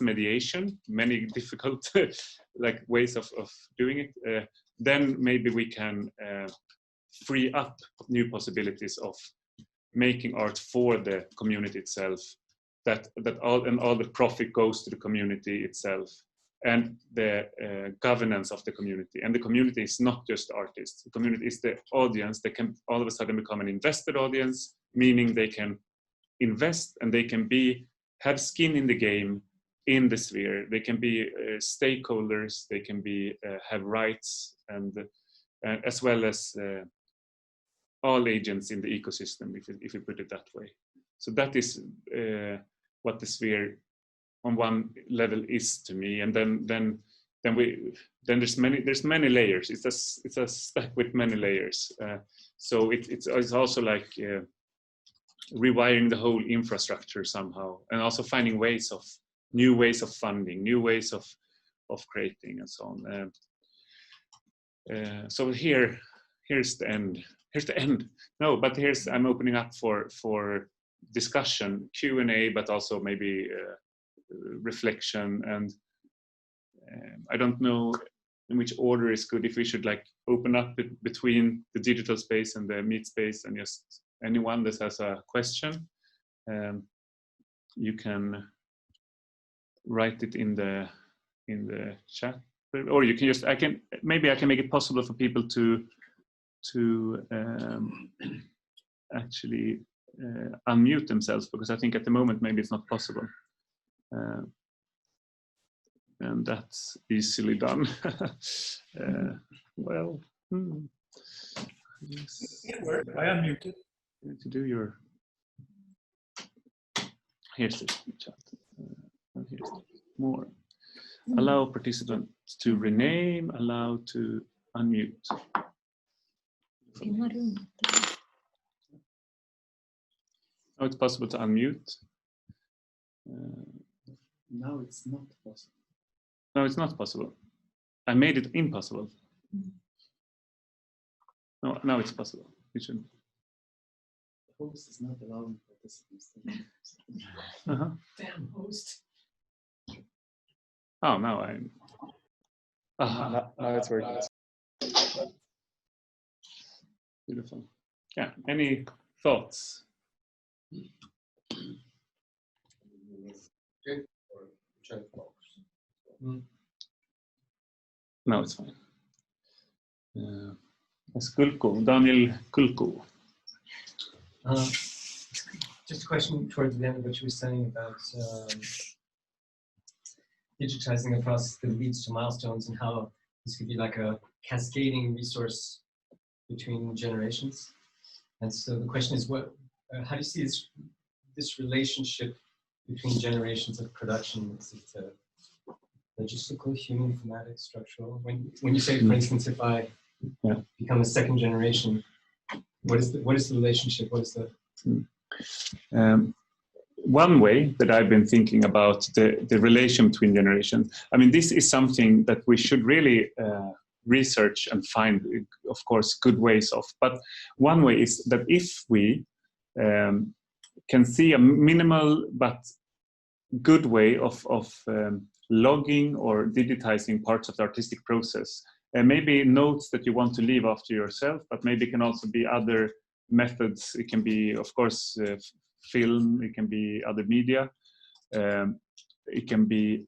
mediation, many difficult like ways of doing it, then maybe we can free up new possibilities of making art for the community itself, that all the profit goes to the community itself, and the governance of the community. And the community is not just artists. The community is the audience. They can all of a sudden become an invested audience, meaning they can invest and they can have skin in the game, in the sphere. They can be stakeholders. They can have rights, and as well as all agents in the ecosystem, if you put it that way. So that is what the sphere on one level is to me. And then there's many layers. It's a stack with many layers. So it's also like rewiring the whole infrastructure somehow, and also finding new ways of funding, new ways of creating, and so on. So here's the end. Here's the end. No, but I'm opening up for discussion, Q&A, but also maybe reflection. And I don't know in which order is good. If we should like open up between the digital space and the meat space, and just anyone that has a question, you can write it in the chat, or you can just I can make it possible for people to actually unmute themselves, because I think at the moment maybe it's not possible, and that's easily done. Well, yes. I unmuted. To do your here's the chat. Here's more. Allow participants to rename. Allow to unmute. Oh, it's possible to unmute. No, it's not possible. No, it's not possible. I made it impossible. No, now it's possible. It should. The host is not allowing participants to Damn host. Oh, now I'm. Now it's working. Beautiful. Yeah. Any thoughts? No, it's fine. Kulko, Daniel Kulko. Just a question towards the end of what you were saying about digitizing a process that leads to milestones, and how this could be like a cascading resource between generations. And so the question is, how do you see this relationship between generations of production? Is it logistical, human, thematic, structural? When you say, for instance, if I become a second generation, what is the relationship? What is the one way that I've been thinking about the relation between generations, I mean, this is something that we should really research and find, of course, good ways of. But one way is that if we can see a minimal but good way of logging or digitizing parts of the artistic process, and maybe notes that you want to leave after yourself, but maybe it can also be other methods. It can be, of course, film. It can be other media. It can be.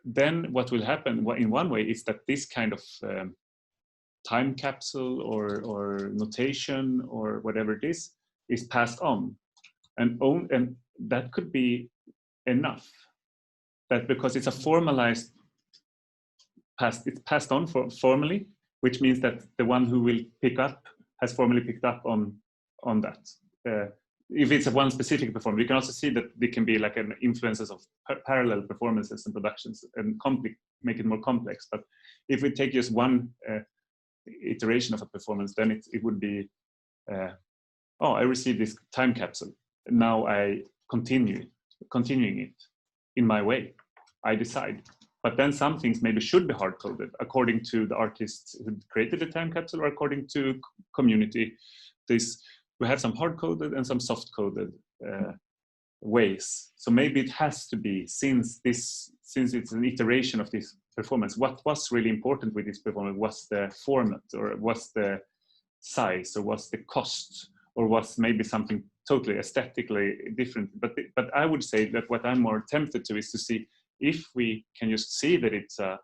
Then what will happen in one way is that this kind of time capsule or notation or whatever it is passed on, and that could be enough. That because it's a formalized it's passed on formally, which means that the one who will pick up has formally picked up on that. If it's a one specific performance, you can also see that there can be like an influences of parallel performances and productions and make it more complex. But if we take just one iteration of a performance, then it would be, oh, I received this time capsule. Now I continuing it in my way. I decide. But then some things maybe should be hard-coded according to the artists who created the time capsule or according to community. We have some hard-coded and some soft-coded ways. So maybe it has to be, since it's an iteration of this performance, what was really important with this performance was the format, or was the size, or was the cost, or was maybe something totally aesthetically different. But I would say that what I'm more tempted to is to see if we can just see that it's a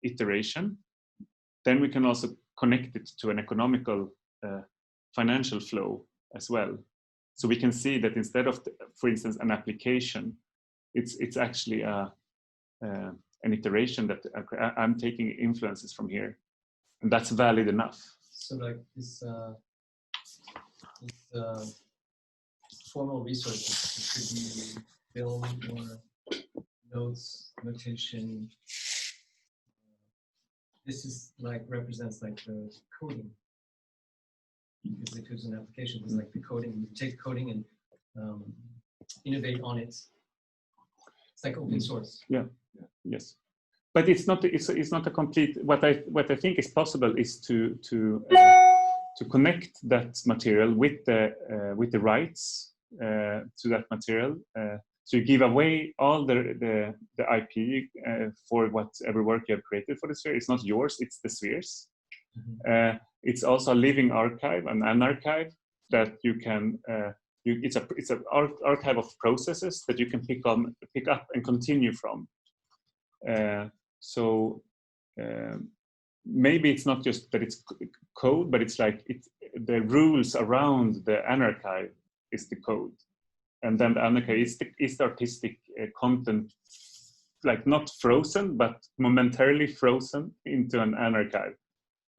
iteration, then we can also connect it to an economical financial flow as well. So we can see that instead of, for instance, an application, it's actually an iteration that I'm taking influences from here, and that's valid enough. So like this formal resources, it could be film or notes, notation. This is like represents like the coding. Because if it's an application, it's like the coding. You take coding and innovate on it. It's like open source. Yeah. Yes. But it's not a complete. What I think is possible is to connect that material with the rights to that material. So you give away all the IP for whatever work you have created for the sphere. It's not yours; it's the sphere's. Mm-hmm. It's also a living archive, an archive that you can. It's an archive of processes that you can pick up and continue from. So maybe it's not just that it's code, but it's like the rules around the archive is the code, and then the archive is the artistic content, like not frozen, but momentarily frozen into an archive,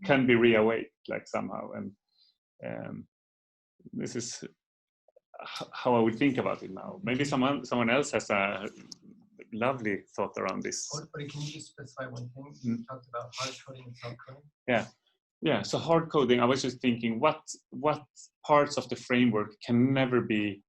can be reawaked like somehow. And this is how I would think about it now. Maybe someone else has a lovely thought around this. But can you just specify one thing? You talked about hard coding and soft coding. Yeah. So hard coding, I was just thinking, what parts of the framework can never be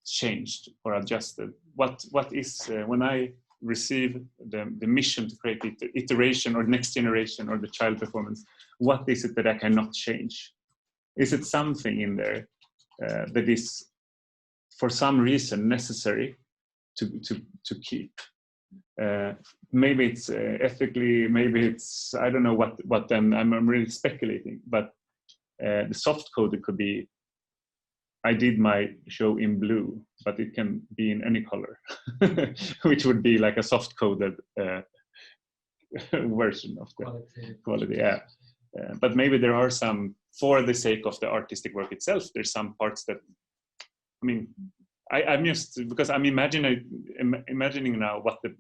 changed or adjusted? What is when I receive the mission to create the iteration or next generation or the child performance? What is it that I cannot change? Is it something in there that is, for some reason, necessary to keep? Maybe it's ethically, maybe it's, I don't know what then, I'm really speculating, but the soft code, it could be, I did my show in blue, but it can be in any color, which would be like a soft coded version of the quality. Yeah. But maybe there are some, for the sake of the artistic work itself, there's some parts that, I mean, I'm just, because I'm imagining now what the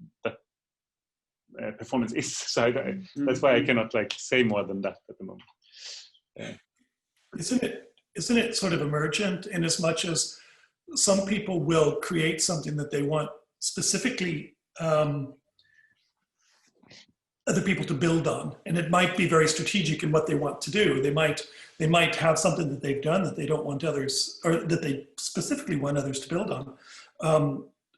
performance is. So that's why I cannot like say more than that at the moment. Isn't it sort of emergent in as much as some people will create something that they want specifically other people to build on, and it might be very strategic in what they want to do. They might have something that they've done that they don't want others, or that they specifically want others to build on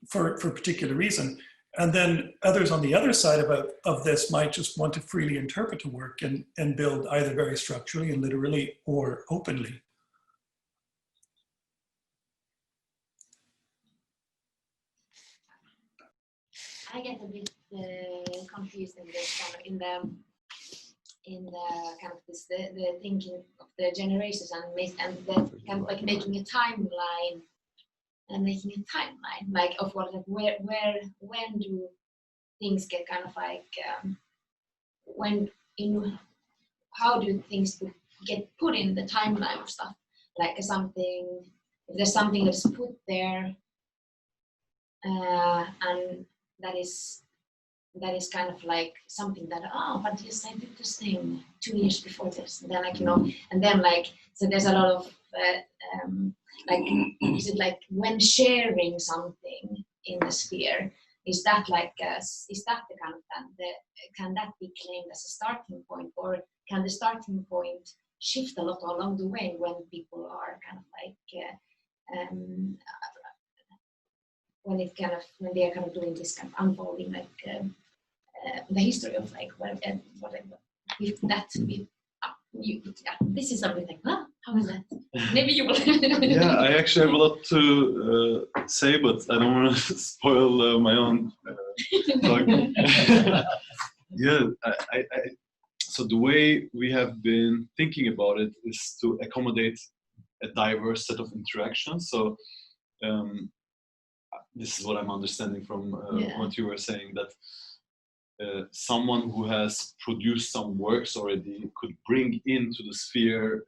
for a particular reason. And then others on the other side of this might just want to freely interpret a work and build either very structurally and literally or openly. I get a bit confused in this one. in the kind of this the thinking of the generations and the kind of like making a timeline like of what like when do things get kind of like how do things get put in the timeline of stuff, like something, if there's something that's put there and that is kind of like something that, but yes, I did this thing 2 years before this, and then like, you know, and then like, so there's a lot of like, is it like when sharing something in the sphere, is that like is that the kind of can that be claimed as a starting point, or can the starting point shift a lot along the way when people are kind of like when they are kind of doing this kind of unfolding like the history of like whatever if that this is something like, how is that? Maybe you will. Yeah, I actually have a lot to say, but I don't want to spoil my own talk. Yeah, so the way we have been thinking about it is to accommodate a diverse set of interactions. So this is what I'm understanding from what you were saying, that someone who has produced some works already could bring into the sphere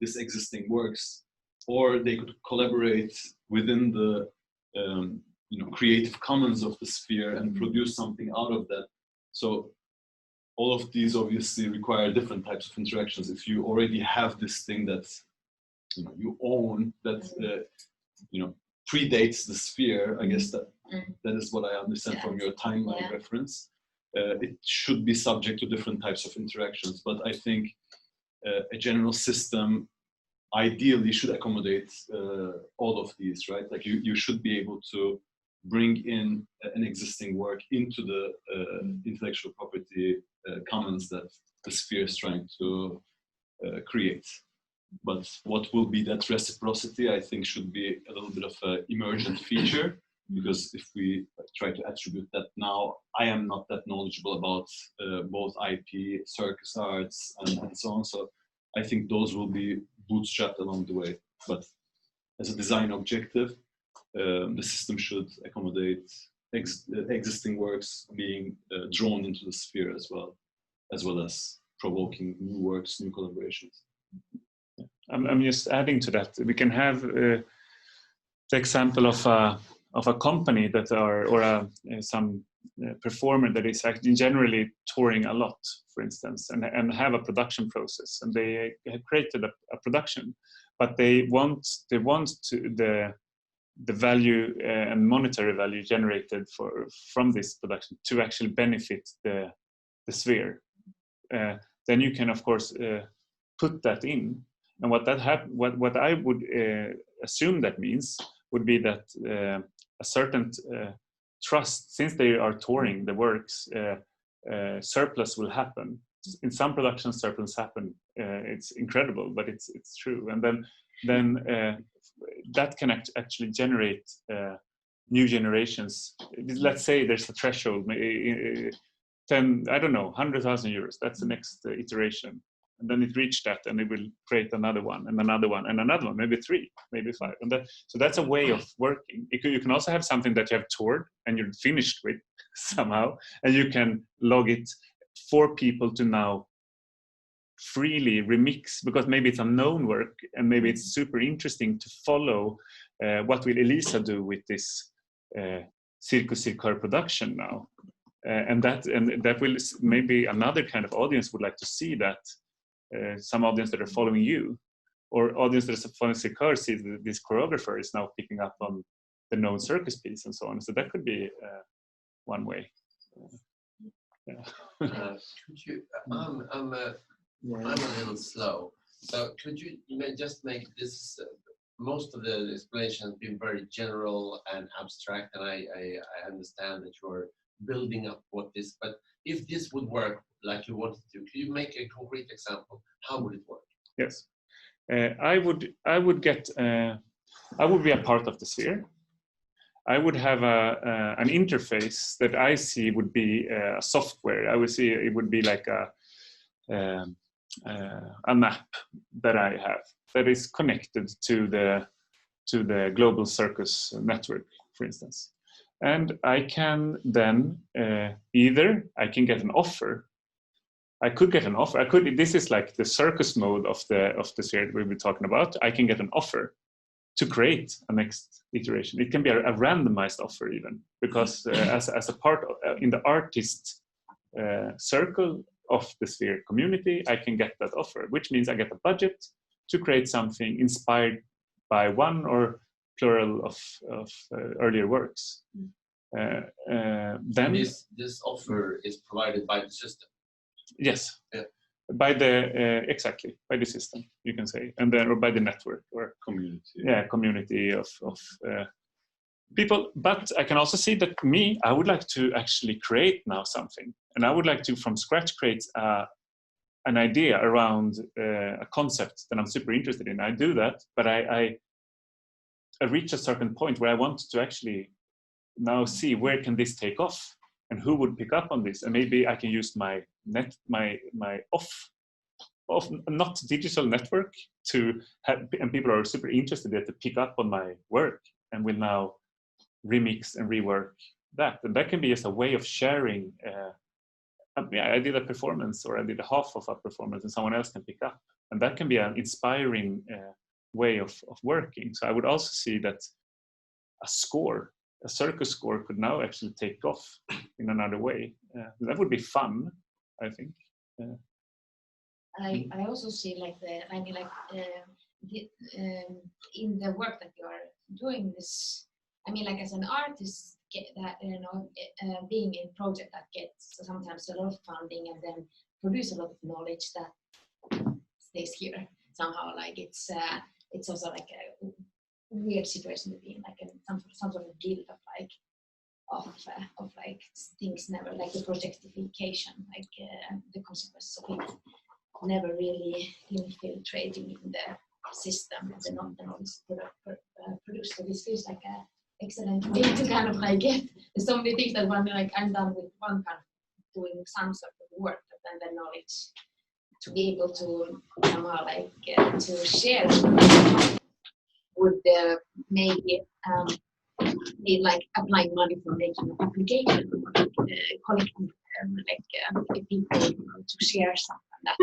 this existing works, or they could collaborate within the creative commons of the sphere and produce something out of that. So all of these obviously require different types of interactions. If you already have this thing that you own, that predates the sphere, I guess that is what I understand from your timeline reference. It should be subject to different types of interactions, but I think a general system ideally should accommodate all of these, right? Like you should be able to bring in an existing work into the intellectual property commons that the sphere is trying to create. But what will be that reciprocity, I think, should be a little bit of an emergent feature. Because if we try to attribute that now, I am not that knowledgeable about both IP, circus arts, and so on. So I think those will be bootstrapped along the way. But as a design objective, the system should accommodate existing works being drawn into the sphere as well as provoking new works, new collaborations. I'm just adding to that. We can have the example of a company that some performer that is actually generally touring a lot, for instance, and have a production process, and they have created a production, but they want the value and monetary value generated from this production to actually benefit the sphere. Then you can of course put that in, and what I would assume that means would be that a certain trust, since they are touring the works, surplus will happen. In some productions, surplus happen. It's incredible, but it's true. And then that can actually generate new generations. Let's say there's a threshold, 10, I don't know, 100,000 euros. That's the next iteration. And then it reached that, and it will create another one, and another one, and another one, maybe 3, maybe 5. And so that's a way of working. You can also have something that you have toured and you're finished with somehow, and you can log it for people to now freely remix, because maybe it's unknown work, and maybe it's super interesting to follow what will Elisa do with this Circus Circör production now. And that will, maybe another kind of audience would like to see that. Some audience that are following you, or audience that is following Circör, see this choreographer is now picking up on the known circus piece and so on. So that could be one way. Could you? I'm a little slow. So could you just make this? Most of the explanation has been very general and abstract, and I understand that you're building up what this. But if this would work like you wanted to, could you make a concrete example? How would it work? Yes, I would be a part of the sphere. I would have an interface that I see would be a software. I would see it would be like a map that I have that is connected to the global circus network, for instance. And I can then either I can get an offer. I could get an offer. This is like the circus mode of the sphere we've been talking about. I can get an offer to create a next iteration. It can be a randomized offer even, because as a part of, in the artist circle of the sphere community, I can get that offer, which means I get a budget to create something inspired by one or plural of earlier works. Then this offer is provided by the system. Yes. Yeah. By the exactly by the system, you can say, and then or by the network or community. Yeah, community of people. But I can also see that I would like to actually create now something, and I would like to from scratch create an idea around a concept that I'm super interested in. I do that, but I reach a certain point where I want to actually now see where can this take off and who would pick up on this, and maybe I can use my off not digital network to have, and people are super interested there to pick up on my work and will now remix and rework that, and that can be just a way of sharing. I did a performance, or I did a half of a performance, and someone else can pick up, and that can be an inspiring way of working. So I would also see that a circus score could now actually take off in another way. That would be fun, I think. I also see like in the work that you are doing this, I mean, like as an artist, being in a project that gets sometimes a lot of funding and then produce a lot of knowledge that stays here somehow. Like it's also like a weird situation to be in, like some sort of guilt of like things never, like the projectification, like the consequences of it never really infiltrating in the system and the knowledge produced. So this feels like a excellent way to kind of like get. There's so many things that when like I'm done with one kind of doing some sort of work, but then the knowledge to be able to somehow like to share would maybe need like applying money for making an application, collecting like people to share something. That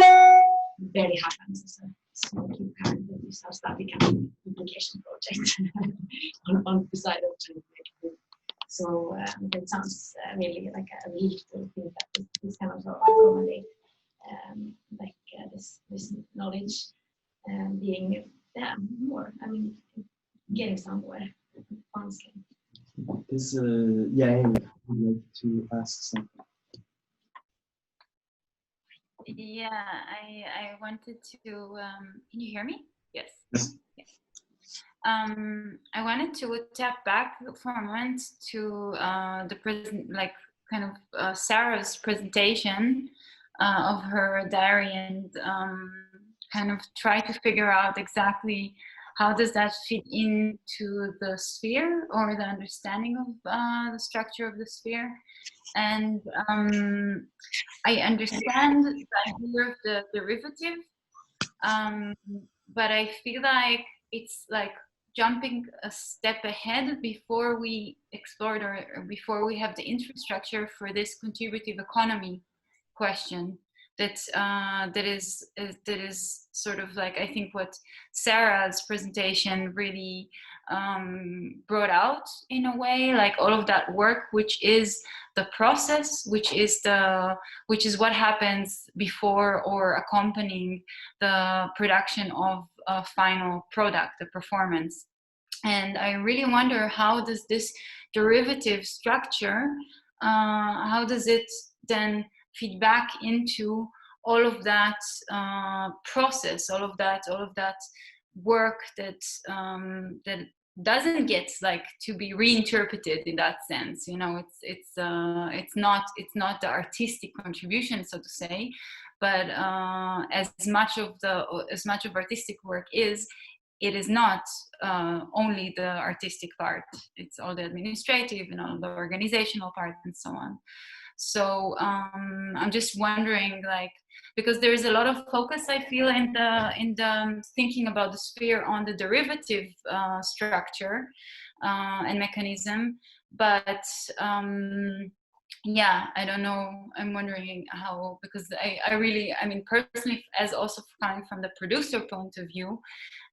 barely happens as a small kid parent that you start starting an application project on the side of trying to make it. So that sounds really like a relief to think that this kind of accommodate this knowledge being more, I mean, getting somewhere, honestly. Is Yang would like to ask something? Yeah, I wanted to. Can you hear me? Yes. Yes. I wanted to tap back for a moment to the present, like kind of Sarah's presentation of her diary, and kind of try to figure out exactly how does that fit into the sphere or the understanding of the structure of the sphere. And I understand the idea of the derivative, but I feel like it's like jumping a step ahead before we explored or before we have the infrastructure for this contributive economy question. That is sort of like, I think what Sarah's presentation really brought out in a way, like all of that work, which is the process, which is what happens before or accompanying the production of a final product, the performance. And I really wonder, how does this derivative structure, how does it then feed back into all of that process, all of that work that doesn't get like to be reinterpreted in that sense. You know, it's not the artistic contribution, so to say, but as much of artistic work is, it is not only the artistic part. It's all the administrative and all the organizational part and so on. So I'm just wondering, like, because there is a lot of focus, I feel, in the thinking about the sphere on the derivative structure and mechanism. But yeah, I don't know. I'm wondering how, because I really, I mean, personally, as also coming from the producer point of view,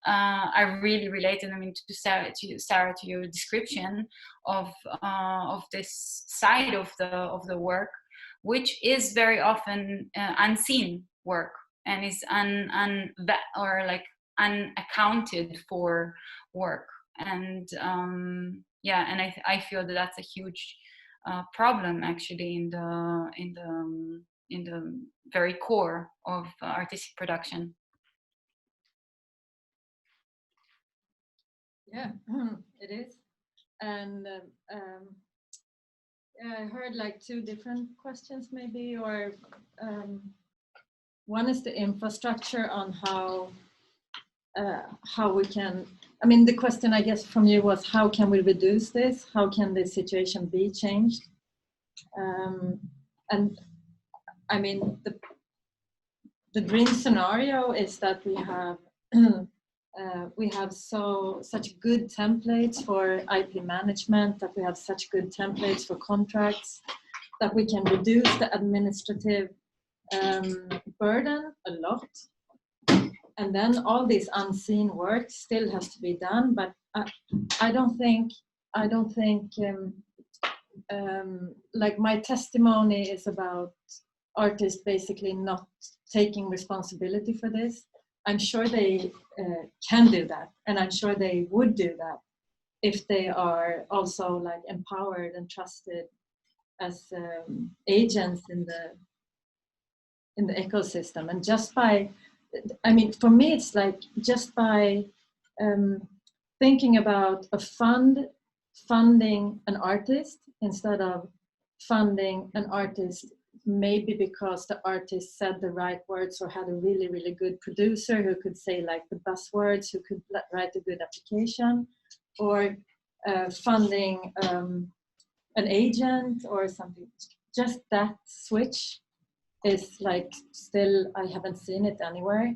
I really related, I mean, to Sarah, to your description of this side of the work, which is very often unseen work and is unaccounted for work. And yeah, and I feel that that's a huge problem actually in the very core of artistic production. Yeah, it is. And I heard like two different questions maybe, or one is the infrastructure on how we can, I mean, the question I guess from you was, how can we reduce this? How can this situation be changed? And I mean, the dream scenario is that we have such good templates for IP management, that we have such good templates for contracts, that we can reduce the administrative burden a lot. And then all this unseen work still has to be done, but I don't think like my testimony is about artists basically not taking responsibility for this. I'm sure they can do that, and I'm sure they would do that if they are also like empowered and trusted as agents in the ecosystem. And just by, I mean, for me, it's like just by thinking about a funding an artist instead of funding an artist maybe because the artist said the right words or had a really, really good producer who could say like the buzzwords, who could write a good application, or funding an agent or something. Just that switch is like still, I haven't seen it anywhere.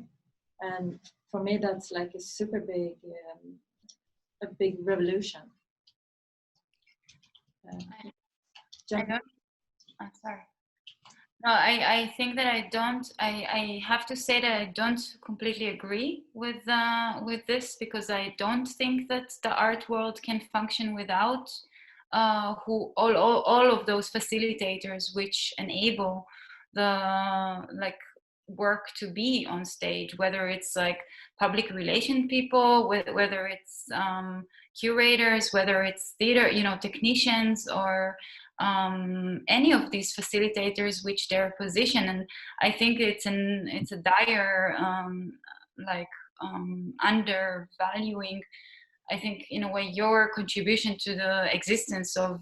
And for me, that's like a super big, a big revolution. I'm sorry. No, I think that I have to say that I don't completely agree with this, because I don't think that the art world can function without all of those facilitators which enable the like work to be on stage, whether it's like public relation people, whether it's curators, whether it's theater, technicians, or any of these facilitators which their position. And I think it's a dire undervaluing, I think, in a way, your contribution to the existence of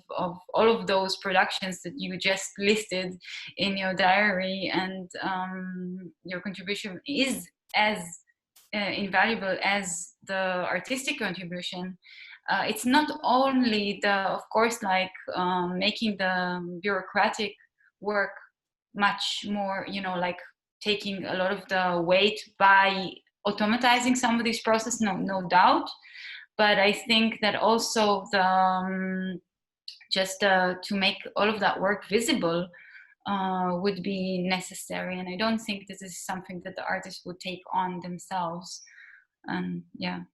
all of those productions that you just listed in your diary. And your contribution is as invaluable as the artistic contribution. It's not only of course, like making the bureaucratic work much more, like taking a lot of the weight by automatizing some of these processes, no doubt. But I think that also just to make all of that work visible would be necessary. And I don't think this is something that the artists would take on themselves. Yeah.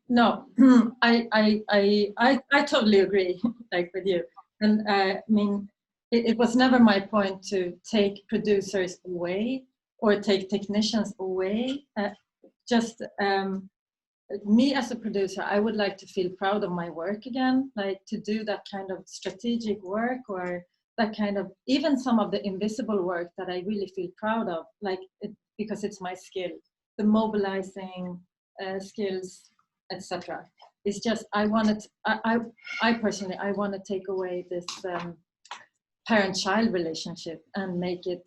No, I totally agree, like with you. And I mean, it was never my point to take producers away or take technicians away. Me as a producer, I would like to feel proud of my work again, like to do that kind of strategic work, or that kind of, even some of the invisible work that I really feel proud of, like because it's my skill, the mobilizing skills, etc. It's just, I personally, I want to take away this parent-child relationship and make it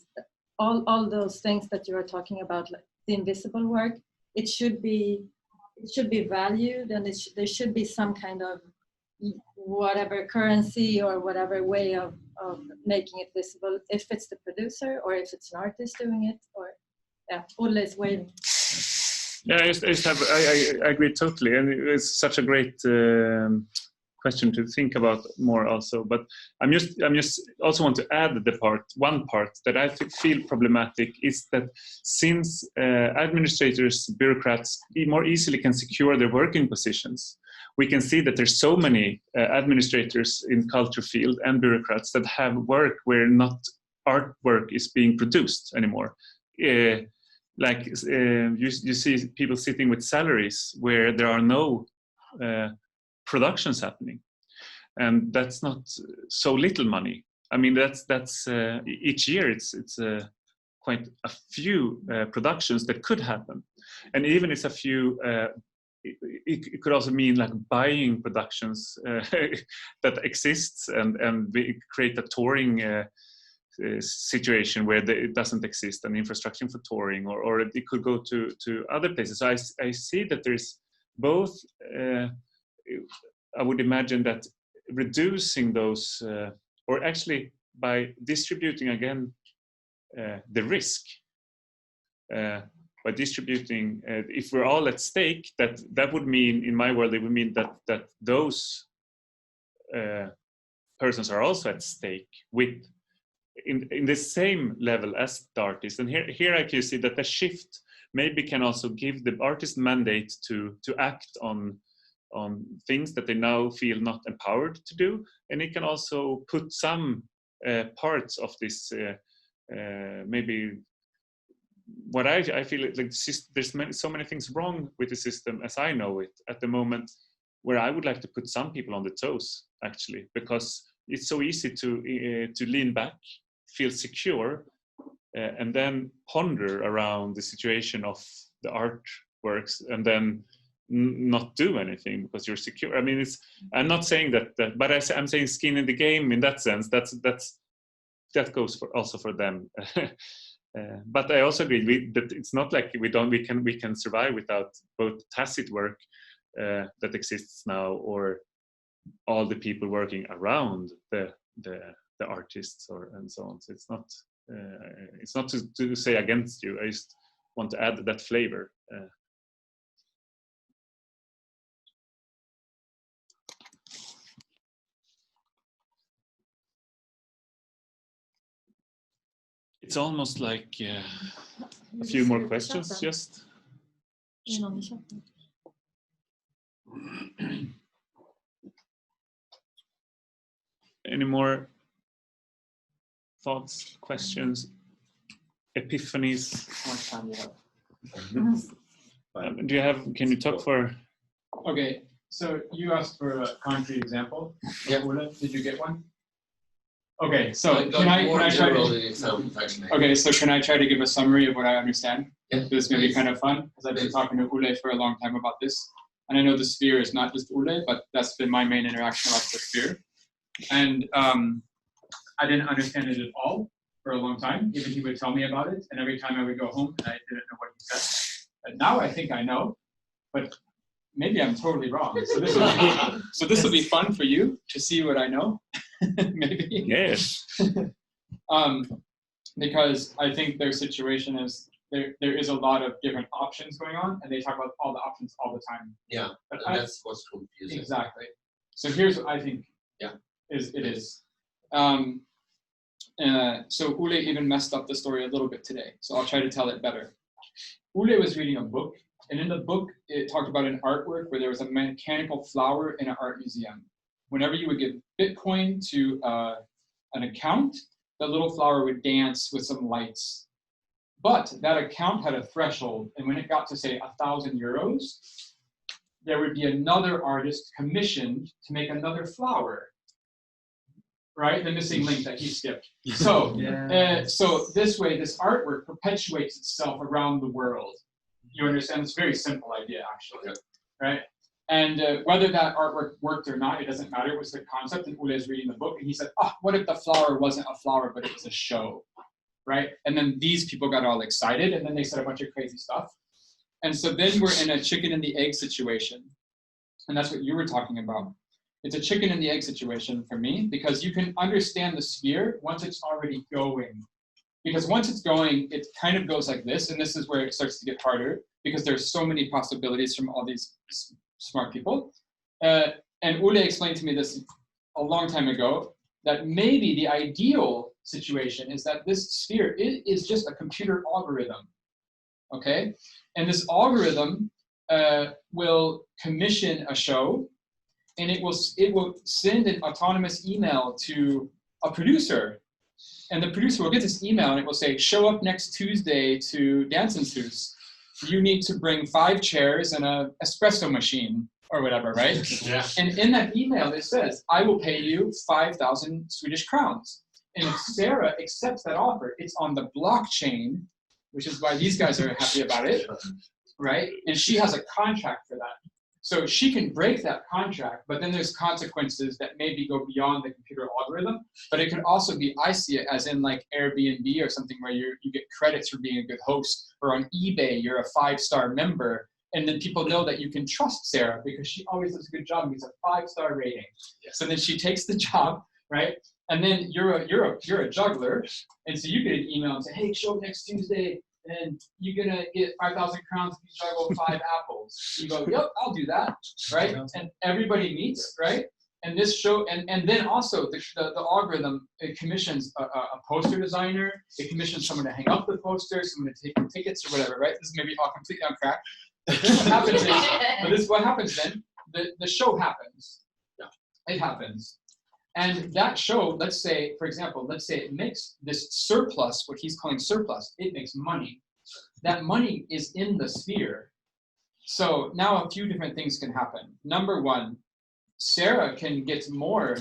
all those things that you are talking about, like the invisible work. It should be valued, and there should be some kind of whatever currency or whatever way of making it visible, if it's the producer or if it's an artist doing it, or yeah, Olle is waiting. Yeah, I agree totally, and it's such a great question to think about more also. But I'm just also want to add one part that I feel problematic is that since administrators, bureaucrats more easily can secure their working positions, we can see that there's so many administrators in culture field and bureaucrats that have work where not artwork is being produced anymore. You see people sitting with salaries where there are no productions happening, and that's not so little money. I mean, that's each year it's quite a few productions that could happen, and even it's a few. It could also mean like buying productions that exists and create a touring situation where it doesn't exist, an infrastructure for touring, or it could go to other places. So I see that there's both. I would imagine that reducing those, or actually by distributing again the risk. By distributing, if we're all at stake, that would mean, in my world, it would mean that those persons are also at stake with in the same level as the artist. And here I can see that the shift maybe can also give the artist mandate to act on things that they now feel not empowered to do, and it can also put some parts of this maybe. What I feel like there's so many things wrong with the system as I know it at the moment, where I would like to put some people on the toes actually, because it's so easy to lean back, feel secure, and then ponder around the situation of the artworks, and then not do anything because you're secure. I mean, I'm not saying that, but I'm saying skin in the game in that sense. That goes also for them. But I also agree that it's not like we can survive without both tacit work that exists now, or all the people working around the artists and so on. So it's not to say against you. I just want to add that flavor. It's almost like a few more questions, just. Any more thoughts, questions, epiphanies? Can you talk for? Okay, so you asked for a concrete example. Yeah. Did you get one? Okay, so can I try to? Okay, so can I try to give a summary of what I understand? Yeah. This may be kind of fun because I've been talking to Olle for a long time about this, and I know the sphere is not just Olle, but that's been my main interaction about the sphere, and I didn't understand it at all for a long time. Even he would tell me about it, and every time I would go home, I didn't know what he said. But now I think I know, but maybe I'm totally wrong. So this will be fun for you to see what I know. Maybe. Yes. Because I think their situation is there is a lot of different options going on, and they talk about all the options all the time. Yeah, but that's what's confusing. Exactly. So here's what I think. Yeah. It is. So Olle even messed up the story a little bit today. So I'll try to tell it better. Olle was reading a book, and in the book it talked about an artwork where there was a mechanical flower in an art museum. Whenever you would give Bitcoin to an account, the little flower would dance with some lights. But that account had a threshold, and when it got to say 1,000 euros, there would be another artist commissioned to make another flower. Right, the missing link that he skipped. So, so this way, this artwork perpetuates itself around the world. You understand? It's a very simple idea, actually, right? And whether that artwork worked or not, it doesn't matter. It was the concept, and Olle is reading the book, and he said, what if the flower wasn't a flower, but it was a show, right? And then these people got all excited, and then they said a bunch of crazy stuff. And so then we're in a chicken and the egg situation, and that's what you were talking about. It's a chicken and the egg situation for me, because you can understand the sphere once it's already going. Because once it's going, it kind of goes like this, and this is where it starts to get harder, because there's so many possibilities from all these smart people. And Ule explained to me this a long time ago, that maybe the ideal situation is that this sphere is just a computer algorithm, okay? And this algorithm will commission a show, and it will send an autonomous email to a producer, and the producer will get this email and it will say, show up next Tuesday to Danson's Hus. You need to bring 5 chairs and an espresso machine or whatever, right? Yeah. And in that email it says, I will pay you 5,000 Swedish crowns. And if Sarah accepts that offer, it's on the blockchain, which is why these guys are happy about it, right? And she has a contract for that. So she can break that contract, but then there's consequences that maybe go beyond the computer algorithm. But it could also be, I see it as in like Airbnb or something where you get credits for being a good host, or on eBay, you're a 5-star member. And then people know that you can trust Sarah because she always does a good job and gets a 5-star rating. Yeah. So then she takes the job, right? And then you're a juggler. And so you get an email and say, hey, show up next Tuesday, and you're gonna get 5,000 crowns if you juggle 5 apples. You go, yep, I'll do that, right? And everybody meets, right? And this show, and then also the algorithm, it commissions a poster designer, it commissions someone to hang up the poster, someone to take the tickets or whatever, right? This is maybe all completely on crack. But this what happens is, but this is what happens then. The show happens. Yeah. It happens. And that show, let's say, for example, let's say it makes this surplus, what he's calling surplus, it makes money. That money is in the sphere. So now a few different things can happen. Number one, Sarah can get more,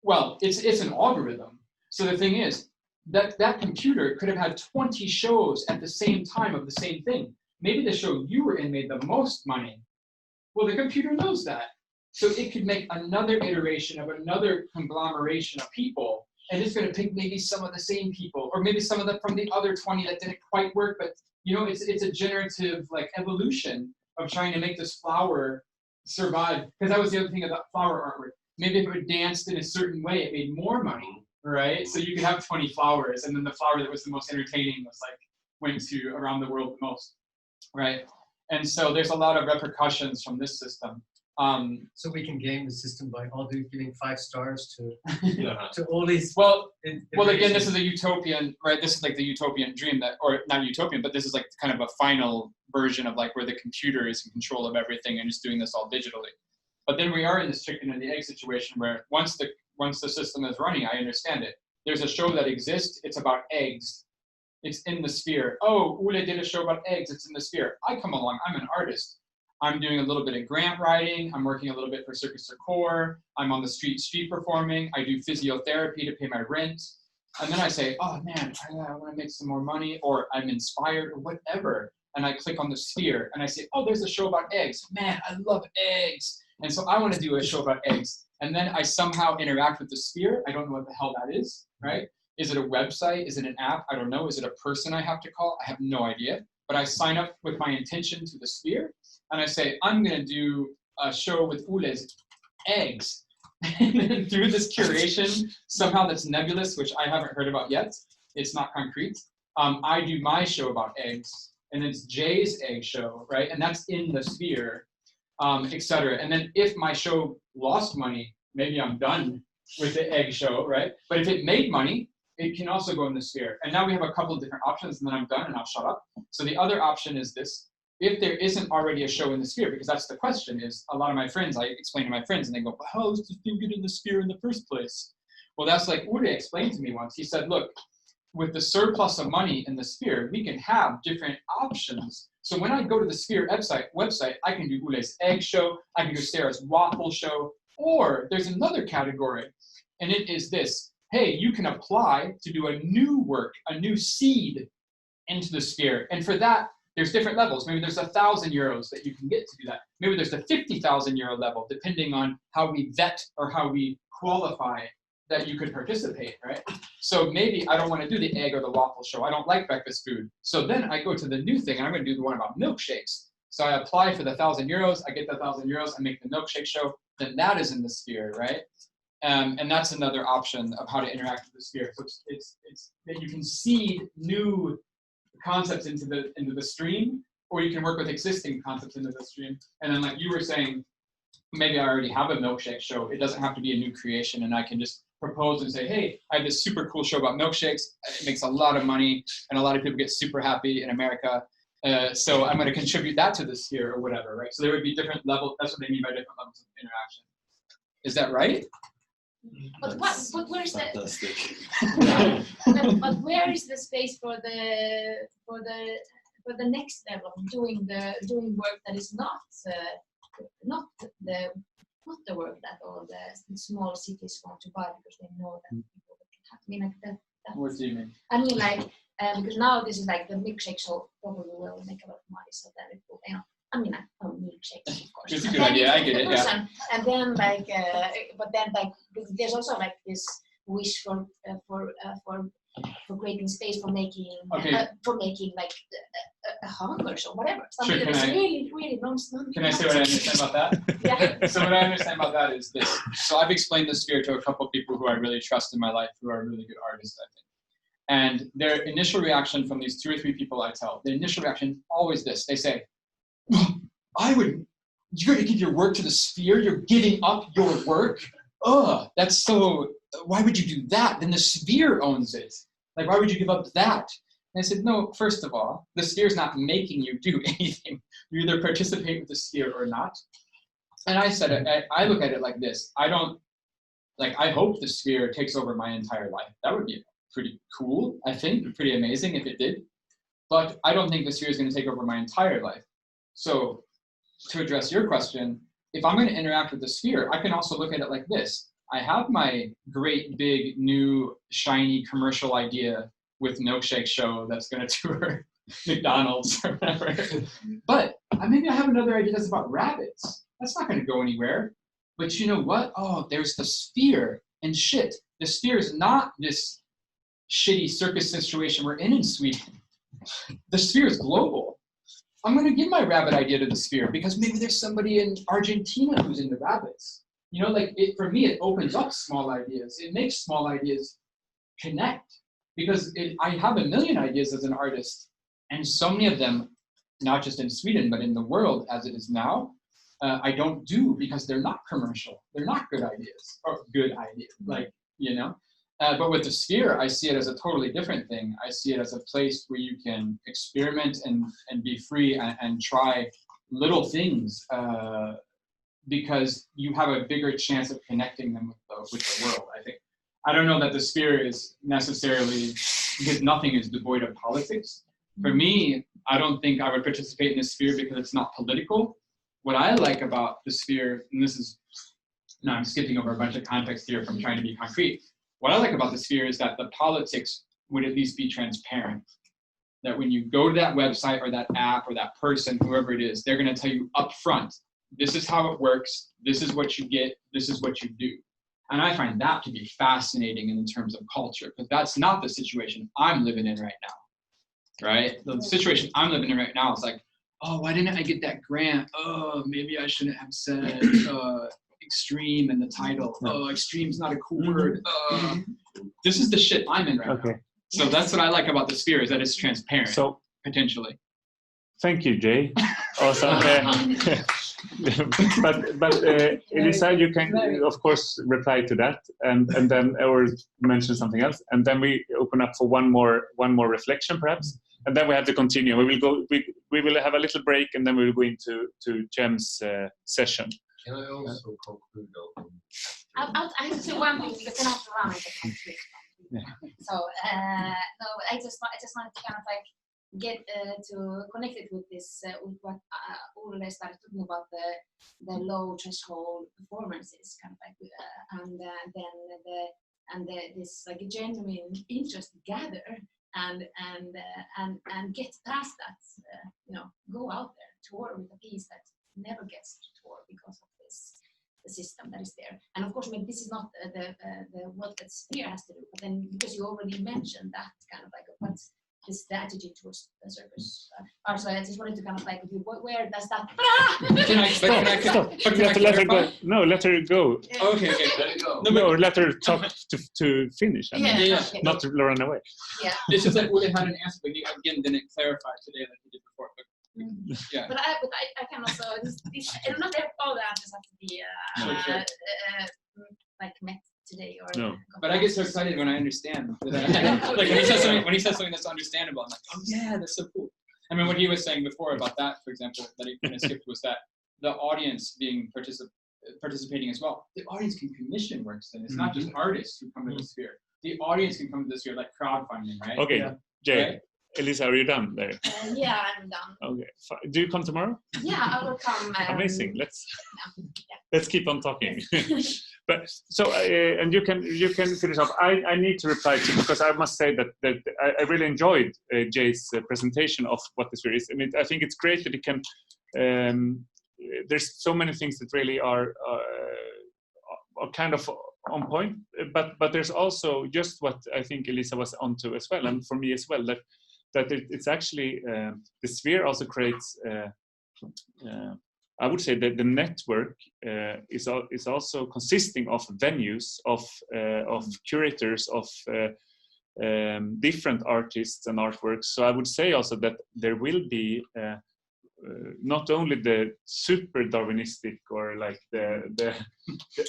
well, it's an algorithm. So the thing is, that computer could have had 20 shows at the same time of the same thing. Maybe the show you were in made the most money. Well, the computer knows that. So it could make another iteration of another conglomeration of people, and it's going to pick maybe some of the same people, or maybe some of them from the other 20 that didn't quite work. But you know, it's a generative like evolution of trying to make this flower survive. Because that was the other thing about flower artwork. Maybe if it danced in a certain way, it made more money, right? So you could have 20 flowers, and then the flower that was the most entertaining was like went to around the world the most, right? And so there's a lot of repercussions from this system. So we can game the system by all giving 5 stars to Yeah. to all these. Well, again, this is a utopian, right? This is like the utopian dream that, or not utopian, but this is like kind of a final version of like where the computer is in control of everything and just doing this all digitally. But then we are in this chicken and the egg situation where once the system is running, I understand it. There's a show that exists. It's about eggs. It's in the sphere. Oh, Ule did a show about eggs. It's in the sphere. I come along. I'm an artist. I'm doing a little bit of grant writing. I'm working a little bit for Circus Circor. I'm on the street performing. I do physiotherapy to pay my rent. And then I say, oh man, I want to make some more money, or I'm inspired, or whatever. And I click on the sphere and I say, oh, there's a show about eggs. Man, I love eggs. And so I want to do a show about eggs. And then I somehow interact with the sphere. I don't know what the hell that is, right? Is it a website? Is it an app? I don't know. Is it a person I have to call? I have no idea. But I sign up with my intention to the sphere. And I say, I'm going to do a show with Ule's eggs. And then through this curation, somehow that's nebulous, which I haven't heard about yet. It's not concrete. I do my show about eggs. And it's Jay's egg show, right? And that's in the sphere, et cetera. And then if my show lost money, maybe I'm done with the egg show, right? But if it made money, it can also go in the sphere. And now we have a couple of different options, and then I'm done and I'll shut up. So the other option is this. If there isn't already a show in the sphere, because that's the question, is a lot of my friends, I explain to my friends and they go, well, how does this thing get in the sphere in the first place? Well, that's like Ule explained to me once. He said, look, with the surplus of money in the sphere, we can have different options. So when I go to the sphere website, I can do Ule's egg show, I can do Sarah's waffle show, or there's another category, and it is this. Hey, you can apply to do a new work, a new seed into the sphere. And for that, there's different levels. Maybe there's 1,000 euros that you can get to do that. Maybe there's the 50,000 euro level, depending on how we vet or how we qualify that you could participate, right? So maybe I don't want to do the egg or the waffle show. I don't like breakfast food. So then I go to the new thing, and I'm going to do the one about milkshakes. So I apply for the €1,000, I get the €1,000, I make the milkshake show, then that is in the sphere, right? And that's another option of how to interact with the sphere. So it's that you can seed new concepts into the stream, or you can work with existing concepts into the stream. And then, like you were saying, maybe I already have a milkshake show. It doesn't have to be a new creation, and I can just propose and say, hey, I have this super cool show about milkshakes. It makes a lot of money, and a lot of people get super happy in America. So I'm going to contribute that to the sphere or whatever, right? So there would be different levels. That's what they mean by different levels of interaction. Is that right? But where is Fantastic. but where is the space for the next level of doing work that is not the work that all the small cities want to buy because they know that people can have. I mean, like that. What do you mean? I mean, like because now this is like the milkshake show probably will make a lot of money, so then it will, I mean, milkshakes, of course. It's a good idea. I get it. Yeah. And then but then there's also like this wish for creating space for making like a hunger or whatever. Something that's really non-stop. Can I say what I understand about that? Yeah. So what I understand about that is this. So I've explained the sphere to a couple of people who I really trust in my life, who are really good artists, I think. And their initial reaction from these 2 or 3 people I tell, the initial reaction is always this. They say, you're going to give your work to the sphere? You're giving up your work? Ugh, that's so, why would you do that? Then the sphere owns it. Like, why would you give up that? And I said, no, first of all, the sphere is not making you do anything. You either participate with the sphere or not. And I said, I look at it like this. I hope the sphere takes over my entire life. That would be pretty cool, I think, pretty amazing if it did. But I don't think the sphere is going to take over my entire life. So to address your question, if I'm going to interact with the sphere, I can also look at it like this. I have my great, big, new, shiny commercial idea with Milkshake Show that's going to tour McDonald's or whatever. But maybe I have another idea that's about rabbits. That's not going to go anywhere. But you know what? Oh, there's the sphere. And shit, the sphere is not this shitty circus situation we're in Sweden. The sphere is global. I'm going to give my rabbit idea to the sphere because maybe there's somebody in Argentina who's into rabbits. You know, like for me, it opens up small ideas. It makes small ideas connect because I have a million ideas as an artist, and so many of them, not just in Sweden, but in the world as it is now, I don't do because they're not commercial. They're not good ideas or good ideas, like, you know. But with the sphere, I see it as a totally different thing. I see it as a place where you can experiment and be free and try little things because you have a bigger chance of connecting them with the world, I think. I don't know that the sphere is necessarily, because nothing is devoid of politics. For me, I don't think I would participate in the sphere because it's not political. What I like about the sphere, and this is, no, I'm skipping over a bunch of context here from trying to be concrete. What I like about the sphere is that the politics would at least be transparent. That when you go to that website or that app or that person, whoever it is, they're going to tell you up front, this is how it works, this is what you get, this is what you do. And I find that to be fascinating in terms of culture, because that's not the situation I'm living in right now, right? The situation I'm living in right now is like, oh, why didn't I get that grant? Oh, maybe I shouldn't have said extreme in the title. Oh, extreme's not a cool word. This is the shit I'm in right now. So that's what I like about the sphere, is that it's transparent, so, potentially. Thank you, Jay. Awesome. but Elisa, you can of course reply to that, and then or mention something else, and then we open up for one more reflection, perhaps, and then we have to continue. We will have a little break, and then we will go into Jem's session. Can I also conclude on? I have to say one thing because then I have to run. So no, I just wanted to kind of like get to connect it with this with what Ole started talking about, the low threshold performances, kind of like this like a genuine interest gather and get past that, go out there, tour with a piece that never gets to tour because of the system that is there. And of course, I mean, this is not the work that Sphere has to do, but then because you already mentioned that kind of like this the attitude towards the circus art. So I just wanted to kind of like, where does that? Stop. You have to let her go. No, let her go. Okay. There you go. No, let her talk to finish. I mean, Okay. not to run away. Yeah. It's just that Ule had an answer, but he again didn't clarify today like he did before. But yeah. But I can also and not all the answers have to be Sure. like met today or. No. But I get so excited when I understand. Like when he says something that's understandable, I'm like, oh yeah, that's so cool. I mean, what he was saying before about that, for example, that he kind of skipped was that the audience being participating as well. The audience can commission works, then it's not just artists who come to the sphere. The audience can come to the sphere, like crowdfunding, right? Okay, Jay. Right? Elisa, are you done there? Yeah, I'm done. Okay. Do you come tomorrow? Yeah, I will come. Amazing. Let's keep on talking. But so and you can finish up. I need to reply to, because I must say that I really enjoyed Jay's presentation of what the sphere is. I mean, I think it's great that it can. There's so many things that really are kind of on point, but there's also just what I think Elisa was onto as well, and for me as well, that it's actually the sphere also creates. I would say that the network is also consisting of venues, of curators, of different artists and artworks. So I would say also that there will be not only the super Darwinistic or like the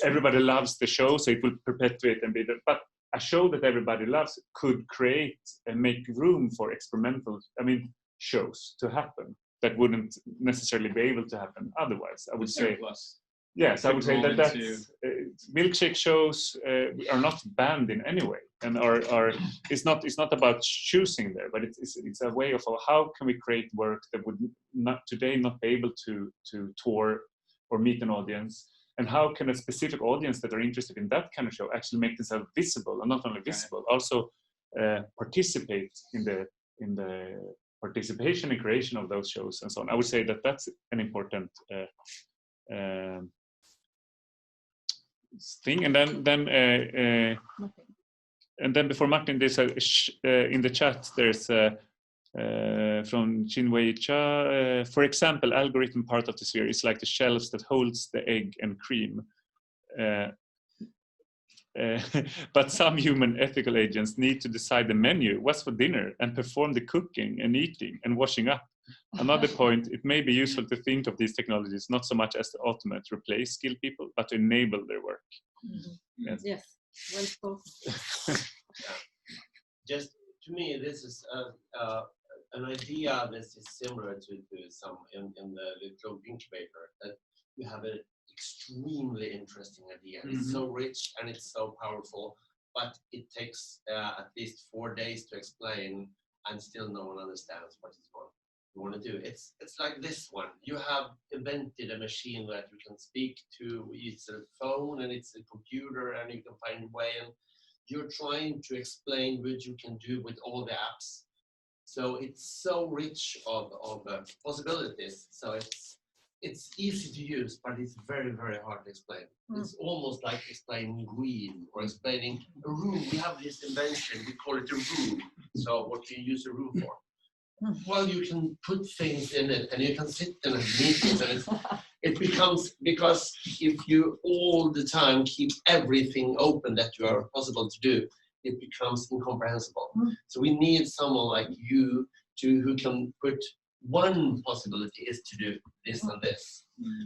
everybody loves the show, so it will perpetuate and be there, but a show that everybody loves could create and make room for experimental, shows to happen that wouldn't necessarily be able to happen otherwise. I would say, yes, I would say that milkshake shows are not banned in any way, and it's not about choosing there, but it's a way of how can we create work that would not be able to tour or meet an audience, and how can a specific audience that are interested in that kind of show actually make themselves visible, and not only visible, also participate in the participation and creation of those shows and so on. I would say that that's an important thing. And then before Martin, there's in the chat there's from Chinwei Cha. For example, algorithm part of the sphere is like the shelves that holds the egg and cream. But some human ethical agents need to decide the menu, what's for dinner, and perform the cooking and eating and washing up. Another point, it may be useful to think of these technologies not so much as to automate, replace skilled people, but to enable their work. Mm-hmm. Yes, well spoken. Just to me, this is an idea that is similar to some in the Globe Incubator, that you have an extremely interesting idea. Mm-hmm. It's so rich and it's so powerful, but it takes at least 4 days to explain, and still no one understands what you want to do. It's like this one. You have invented a machine that you can speak to. It's a phone and it's a computer, and you can find a way, and you're trying to explain what you can do with all the apps. So it's so rich of possibilities. So it's easy to use, but it's very, very hard to explain. It's almost like explaining green or explaining a room. We have this invention, we call it a room. So what do you use a room for? Well, you can put things in it, and you can sit in a meeting, and it becomes, because if you all the time keep everything open that you are possible to do, it becomes incomprehensible. So we need someone like you who can put one possibility is to do this and this.